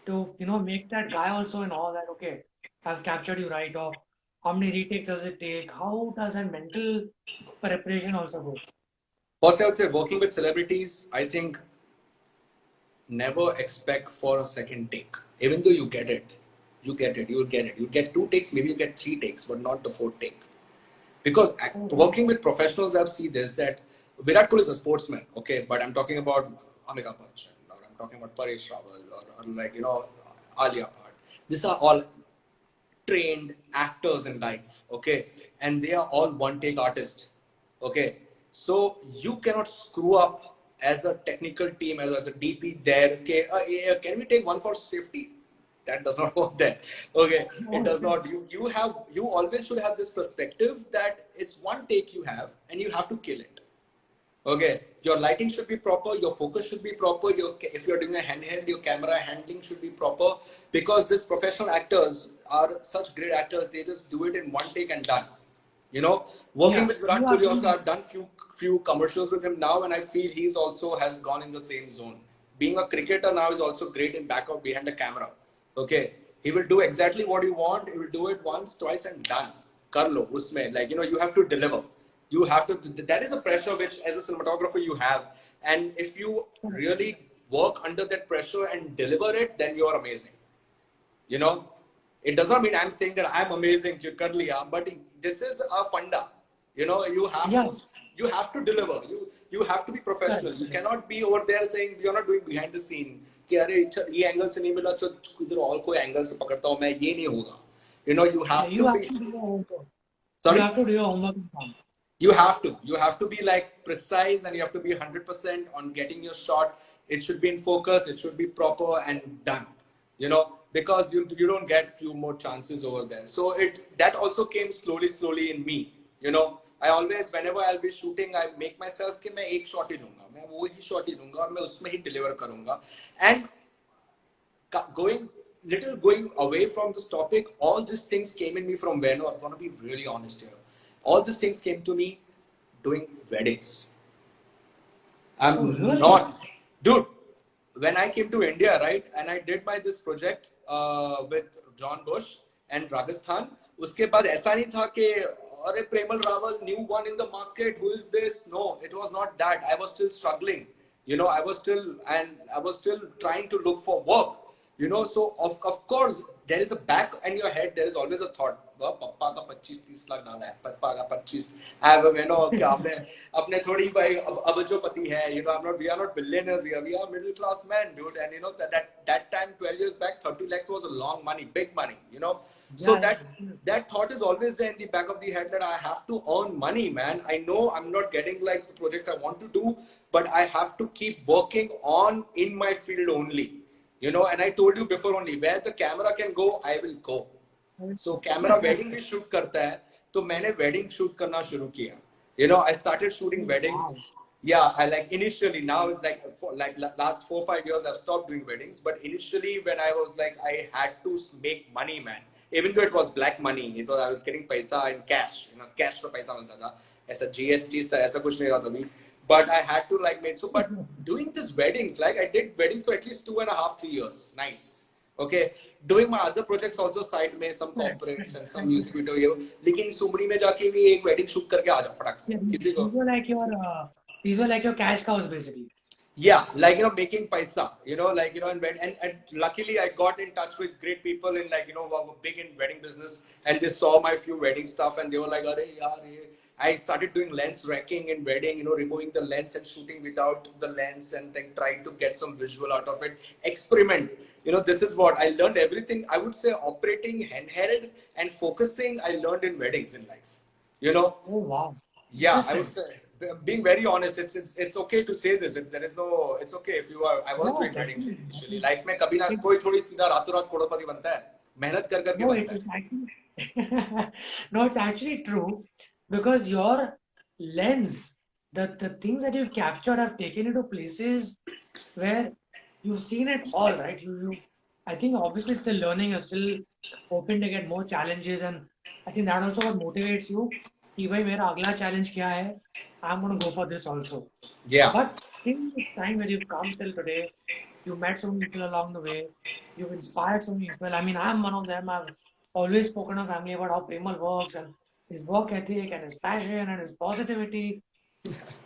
to, make that guy also in all that, okay, I've captured you right, or how many retakes does it take? How does that mental preparation also go? First, I would say working with celebrities, I think never expect for a second take. Even though you get it, you get it, you'll get it. You get 2 takes, maybe you get 3 takes, but not the 4th take. Because Okay. working with professionals, I've seen this that Virat Kohli is a sportsman, okay, but I'm talking about Amitabh Bachchan, or I'm talking about Paresh Rawal, or like, Alia Bhatt. These are all trained actors in life, okay, and they are all one take artists, okay. So you cannot screw up as a technical team, as a DP there. Okay, can we take one for safety? That does not work there. Okay, it does Okay. not. You always should have this perspective that it's one take you have and you have to kill it. Okay, your lighting should be proper, your focus should be proper, if you're doing a handheld, your camera handling should be proper, because these professional actors are such great actors, they just do it in one take and done. Working Yeah, with you Virat have Kohli to. also, I've done few commercials with him now, and I feel he's also has gone in the same zone. Being a cricketer now is also great in back or behind the camera. Okay, he will do exactly what you want. He will do it once, twice, and done. Kar lo, usme, like you have to deliver. You have to. That is a pressure which, as a cinematographer, you have, and if you really work under that pressure and deliver it, then you are amazing. you know it does not mean I'm saying that I'm amazing, but this is a funda. You have Yeah, to deliver. You have to be correct, professional. You correct. cannot be over there saying we are not doing behind the scene कि अरे ये angle से नहीं मिला तो इधर और कोई एंगल से पकड़ता हूं मैं, ये नहीं होगा. You Yeah, have you to have be. to do your homework. You Sorry. have to do your homework in time. You have to be like precise, and you have to be 100% on getting your shot. It should be in focus, it should be proper and done, because you don't get few more chances over there. So it that also came slowly in me. I always, whenever I'll be shooting, I make myself कि मैं एक shot ही लूंगा, मैं वो ही shot ही लूंगा और मैं उसमें ही deliver करूंगा. And going away from this topic, all these things came in me from where? No, I'm gonna be really honest here. All these things came to me doing weddings. Oh, I'm really? not, dude. When I came to India, right, and I did this project with John Bush and Rajasthan, उसके बाद ऐसा नहीं था कि अरे Premal Rawal, new one in the market, who is this? No, it was not that. I was still struggling. I was still trying to look for work. So of course there is a back in your head, there is always a thought, वाह पप्पा का 25-30 लाख डाला है, पप्पा का 25, अब क्या आपने अपने थोड़ी भाई अब जो पति है, we are not billionaires here, we are middle class men, dude. And that time 12 years back 30 lakhs was a long money, big money. So Yeah, yeah, that thought is always there in the back of the head, that I have to earn money, man. I know I'm not getting like the projects I want to do, but I have to keep working on in my field only. And I told you before only, where the camera can go, I will go. So camera wedding भी shoot करता है, तो मैंने wedding shoot करना शुरू किया. I started shooting weddings. wow. Yeah, I like initially, now it's like last 4-5 years I've stopped doing weddings, but initially when I was like, I had to make money, man. Even though it was black money, I was getting paisa in cash, cash पे पैसा मिलता था. ऐसा GST था, ऐसा कुछ नहीं था तभी. But I had to like make so. But doing these weddings, like I did weddings for at least 2.5-3 years. Nice. Okay, doing my other projects also side में, some Correct, corporates correct. and some music video ये. लेकिन सुमरी में जाके भी एक wedding shoot करके आ जाओ फटाक से Yeah, किसी को. these were like your cash cows basically. Yeah, like making paisa, and luckily I got in touch with great people in like were big in wedding business, and they saw my few wedding stuff and they were like, "Arey yaar, I started doing lens wrecking in wedding, removing the lens and shooting without the lens and then trying to get some visual out of it. Experiment. This is what I learned. Everything I would say, operating handheld and focusing, I learned in weddings in life. You know, Oh, wow. yeah, I would Interesting. say, being very honest, it's okay to say this. It's okay if you are. I was No, doing weddings definitely. initially. Definitely. Life में कभी ना It's, कोई थोड़ी सीधा रातों रात करोड़पति बनता है. मेहनत कर करके no, बनता है. it's actually no, it's actually true because your lens. the things that you've captured have taken you to places where you've seen it all, right? You I think obviously still learning, you're still hoping to get more challenges, and I think that also what motivates you. कि भाई मेरा अगला challenge क्या है? I'm gonna go for this also. Yeah. But in this time where you've come till today, you met so many people along the way, you've inspired so many people. I mean, I'm one of them. I've always spoken to family about how Premal works and his work ethic and his passion and his positivity.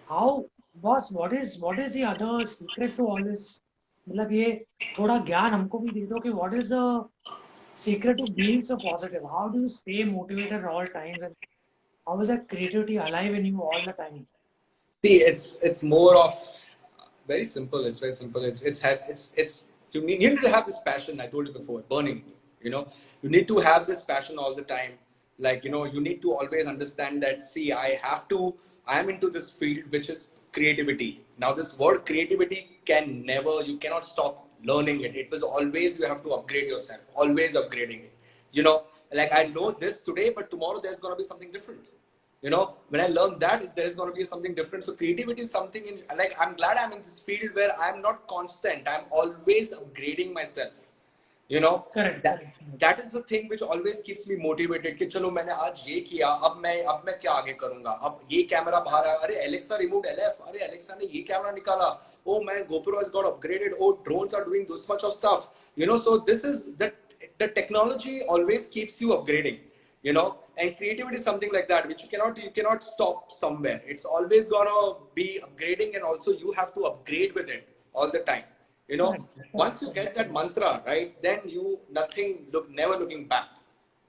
How, boss, what is the other secret to all this? मतलब ये थोड़ा ज्ञान हमको भी दे दो कि what is the secret to being so positive? How do you stay motivated at all times, and how is that creativity alive in you all the time? See, it's more of very simple. It's very simple. It's you need to have this passion. I told you before, burning. You know, you need to have this passion all the time. Like, you know, you need to always understand that. See, I am into this field which is creativity. Now, this word creativity you cannot stop learning it. It was always you have to upgrade yourself. Always upgrading it. You know, like I know this today, but tomorrow there's gonna be something different. You know, when I learned that there is going to be something different. So creativity is something in, like, I'm glad I'm in this field where I'm not constant, I'm always upgrading myself. You know, Correct, correct. that is the thing which always keeps me motivated कि चलो मैंने आज ये किया, अब मैं क्या आगे करूंगा, अब ये कैमरा बाहर आया, अरे Alexa removed LF, अरे Alexa ने ये कैमरा निकाला, oh man, GoPro has got upgraded, oh drones are doing this much of stuff. You know, so this is the technology always keeps you upgrading. You know, and creativity is something like that which you cannot stop somewhere. It's always gonna be upgrading, and also you have to upgrade with it all the time. You know, Correct, once you get that mantra right, then you never looking back.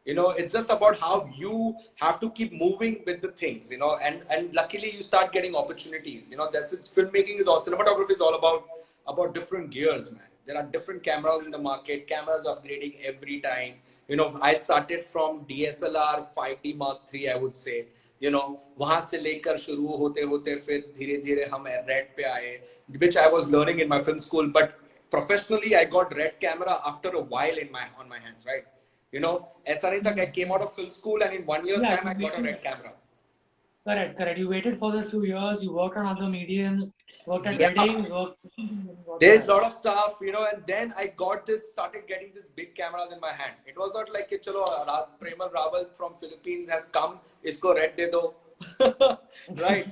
You know, it's just about how you have to keep moving with the things. You know, and luckily you start getting opportunities. You know, that's it. Filmmaking is also, cinematography is all about different gears, man. There are different cameras in the market. Cameras are upgrading every time. You know, I started from DSLR 5D Mark III, I would say. You know, वहां से लेकर शुरू होते होते फिर धीरे धीरे हम रेड पे आए, which I was learning in my film school. But professionally, I got red camera after a while on my hands, right? You know, ऐसा नहीं था कि I came out of film school and in 1 year's Yeah, time I got a red camera. correct, correct. You waited for those few years, you worked on other mediums, worked at Yeah. weddings, worked Did a that. lot of stuff, you know, and then I started getting this big cameras in my hand. It was not like, chalo, Premal Rawal from Philippines has come, isko red de do. Right.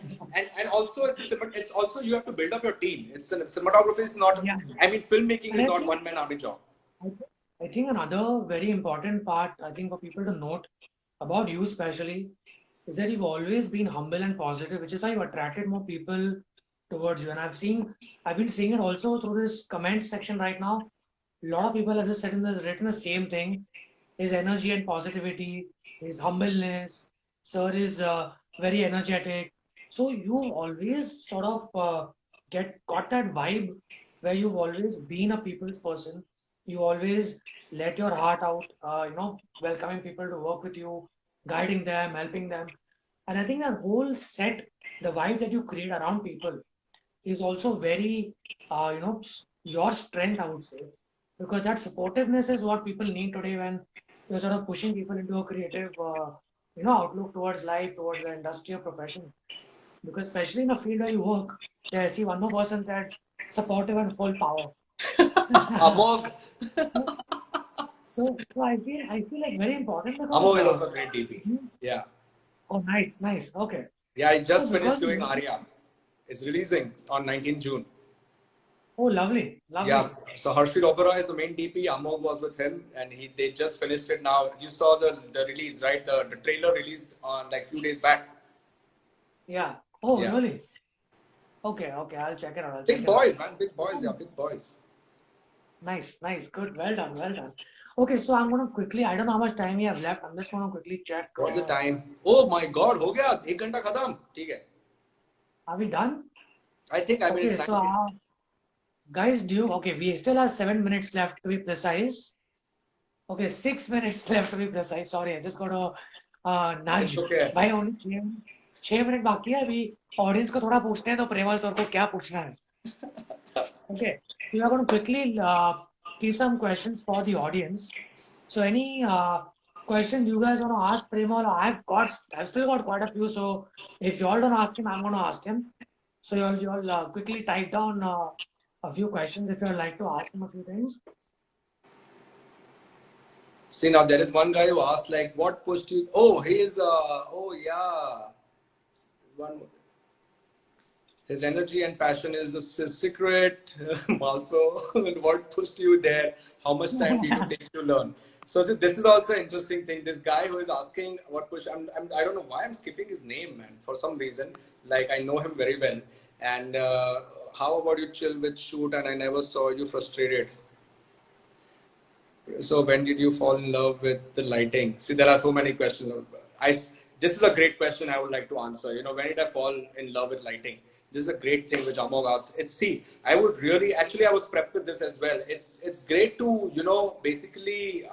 And also it's also you have to build up your team. Cinematography is not, Yeah. I mean, filmmaking And is I not think, one man army job. I think another very important part, I think, for people to note about you especially, is that you've always been humble and positive, which is why you've attracted more people towards you. And I've been seeing it also through this comment section right now. A lot of people have just written the same thing. His energy and positivity, his humbleness. Sir is very energetic. So you've always sort of got that vibe where you've always been a people's person. You always let your heart out, welcoming people to work with you, guiding them, helping them. And I think that whole set, the vibe that you create around people is also very, your strength, I would say. Because that supportiveness is what people need today when you're sort of pushing people into a creative, outlook towards life, towards the industry or profession. Because especially in a field where you work, I see one more person said supportive and full power. Amog, so, so I feel like very important because Amog is also a great DP. Yeah. oh, nice, okay. Yeah, I So just finished because doing Arya. It's releasing on 19th June. oh, lovely, lovely. Yes. So Harshit Oberoi is the main DP. Amog was with him, and they just finished it now. You saw the release, right? The trailer released on like few days back. Yeah. Oh, Yeah. really? Okay, I'll check it out. Big boys, man. Big boys. Yeah, big boys. Nice, good. Well done. Okay, so I'm gonna quickly. I don't know how much time we have left. I'm just gonna quickly check. What's the time? Oh my God, हो गया 1 घंटा खत्म. ठीक है. Are we done? I think I mean Okay, it's so time. guys, okay? We still have 7 minutes left to be precise. Okay, 6 minutes left to be precise. Sorry, I just got a nudge. It's okay. भाई only 6 minute बाकी है अभी. Audience को थोड़ा पूछते हैं तो प्रेमल sir को क्या पूछना है. Okay, so we are going to quickly keep some questions for the audience. So any question you guys want to ask Premal? I've still got quite a few. So if y'all don't ask him, I'm going to ask him. So y'all quickly type down a few questions if you'd like to ask him a few things. See, now there is one guy who asked, like, what pushed you? Oh, he is, oh, yeah. One, his energy and passion is his secret. Also, what pushed you there? How much time did you take to learn? So this is also an interesting thing. This guy who is asking what pushed, I don't know why I'm skipping his name, man. For some reason, like I know him very well. And how about you chill with shoot? And I never saw you frustrated. So when did you fall in love with the lighting? See, there are so many questions. This is a great question I would like to answer. You know, when did I fall in love with lighting? This is a great thing which Amog asked. I would really, actually, I was prepped with this as well. It's great to, you know, basically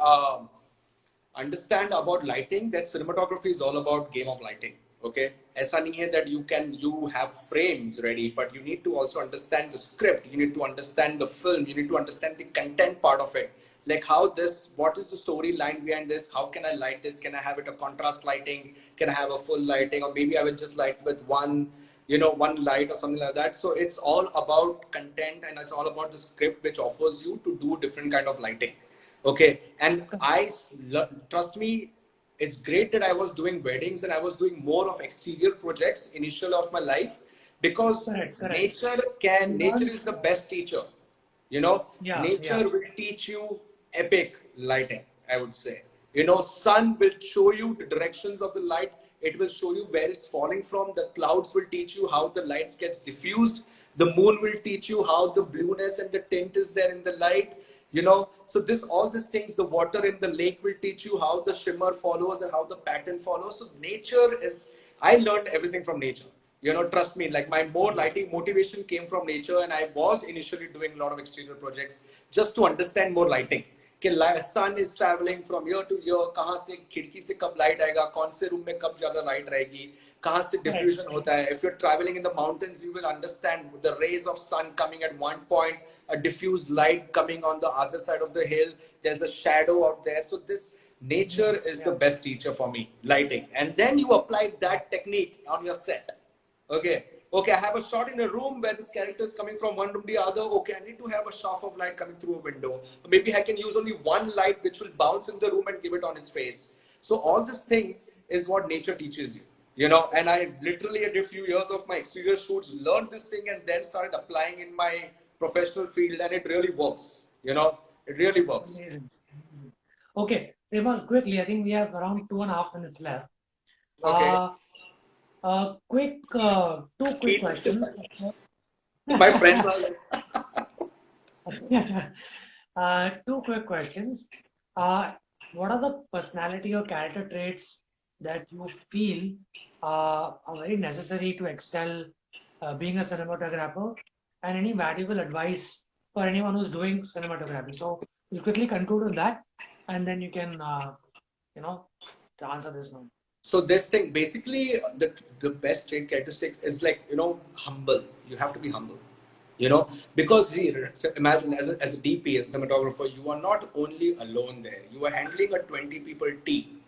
understand about lighting, that cinematography is all about game of lighting. Okay, ऐसा नहीं है that you have frames ready, but you need to also understand the script, you need to understand the film, you need to understand the content part of it, like what is the storyline behind this, how can I light this, can I have it a contrast lighting, can I have a full lighting, or maybe I will just light with one light or something like that. So it's all about content, and it's all about the script which offers you to do different kind of lighting. Okay, and trust me, it's great that I was doing weddings and I was doing more of exterior projects initial of my life, because Correct. nature is the best teacher. You know, nature will teach you epic lighting, I would say. You know, sun will show you the directions of the light. It will show you where it's falling from. The clouds will teach you how the lights gets diffused. The moon will teach you how the blueness and the tint is there in the light. You know, so all these things, the water in the lake will teach you how the shimmer follows and how the pattern follows. So I learned everything from nature. You know, trust me, like my more lighting motivation came from nature, and I was initially doing a lot of exterior projects just to understand more lighting. कि sun is traveling from year to year, कहाँ से खिड़की से कब light आएगा, कौन से room में कब ज़्यादा light रहेगी, कहाँ से diffusion होता है. If you're traveling in the mountains, you will understand the rays of sun coming at one point, a diffused light coming on the other side of the hill. There's a shadow out there. So nature is the best teacher for me, lighting. And then you apply that technique on your set. Okay, I have a shot in a room where this character is coming from one room to the other. Okay, I need to have a shaft of light coming through a window. Maybe I can use only one light which will bounce in the room and give it on his face. So all these things is what nature teaches you. You know, and I literally did a few years of my exterior shoots, learned this thing, and then started applying in my professional field, and it really works. You know, it really works. Amazing. Okay, Premal, quickly, I think we have around 2.5 minutes left. Okay. Two quick questions. My friends are two quick questions. What are the personality or character traits that you feel are very necessary to excel being a cinematographer, and any valuable advice for anyone who's doing cinematography? So we'll quickly conclude on that, and then you can, to answer this now. So this thing, basically, the best trait characteristics is like, you know, humble. You have to be humble, you know, because imagine as a DP, as a cinematographer, you are not only alone there. You are handling a 20 people team.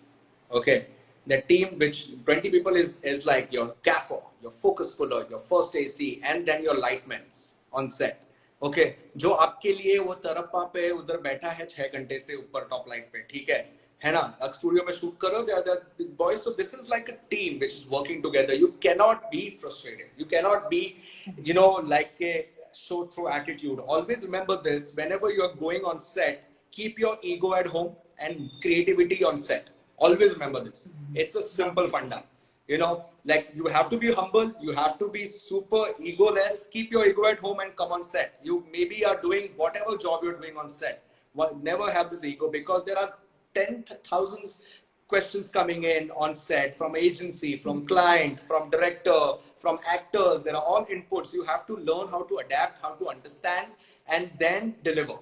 Okay, the team which 20 people is like your gaffer, your focus puller, your first AC, and then your lightmen on set. Okay, जो आपके लिए वो तरप्पा पे उधर बैठा है 6 घंटे से ऊपर टॉप लाइट पे, ठीक है ना, स्टूडियो में शूट करो, the boys. So this is like a team which is working together. You cannot be frustrated. You cannot be, you know, like a show through attitude. Always remember this: whenever you are going on set, keep your ego at home and creativity on set. Always remember this. It's a simple funda. You know, like you have to be humble. You have to be super egoless. Keep your ego at home and come on set. You maybe are doing whatever job you're doing on set. Never have this ego, because there are 10,000 questions coming in on set from agency, from client, from director, from actors. There are all inputs. You have to learn how to adapt, how to understand, and then deliver.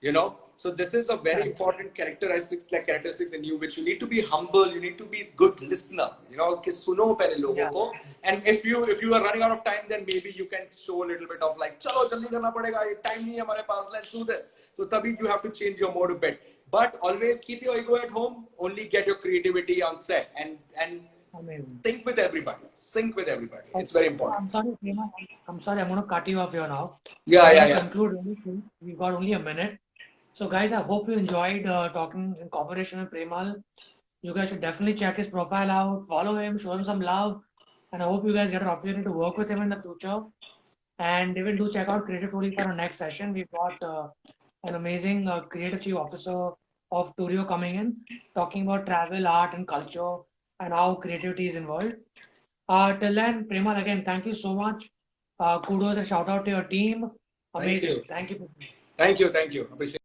You know, so this is a very important characteristics in you, which you need to be humble. You need to be good listener. You know, कि सुनो पहले लोगों को. And if you are running out of time, then maybe you can show a little bit of like, चलो जल्दी करना पड़ेगा, ये time नहीं है हमारे पास, let's do this. So तभी you have to change your mode a bit. but always keep your ego at home. Only get your creativity on set and Amazing. sync with everybody. Sync with everybody. It's very important. I'm sorry, Prema. I'm sorry. I'm going to cut you off here now. Yeah, I'm yeah, going to yeah. conclude really soon. We've got only a minute. So, guys, I hope you enjoyed talking in cooperation with Premal. You guys should definitely check his profile out, follow him, show him some love, and I hope you guys get an opportunity to work with him in the future. And even do check out Creative Tooling for our next session. We've got an amazing creative chief officer of Turio coming in, talking about travel, art, and culture, and how creativity is involved. Till then, Premal, again, thank you so much. Kudos and shout out to your team. Thank Amazing. you. Thank you. Thank you. Thank you. Appreciate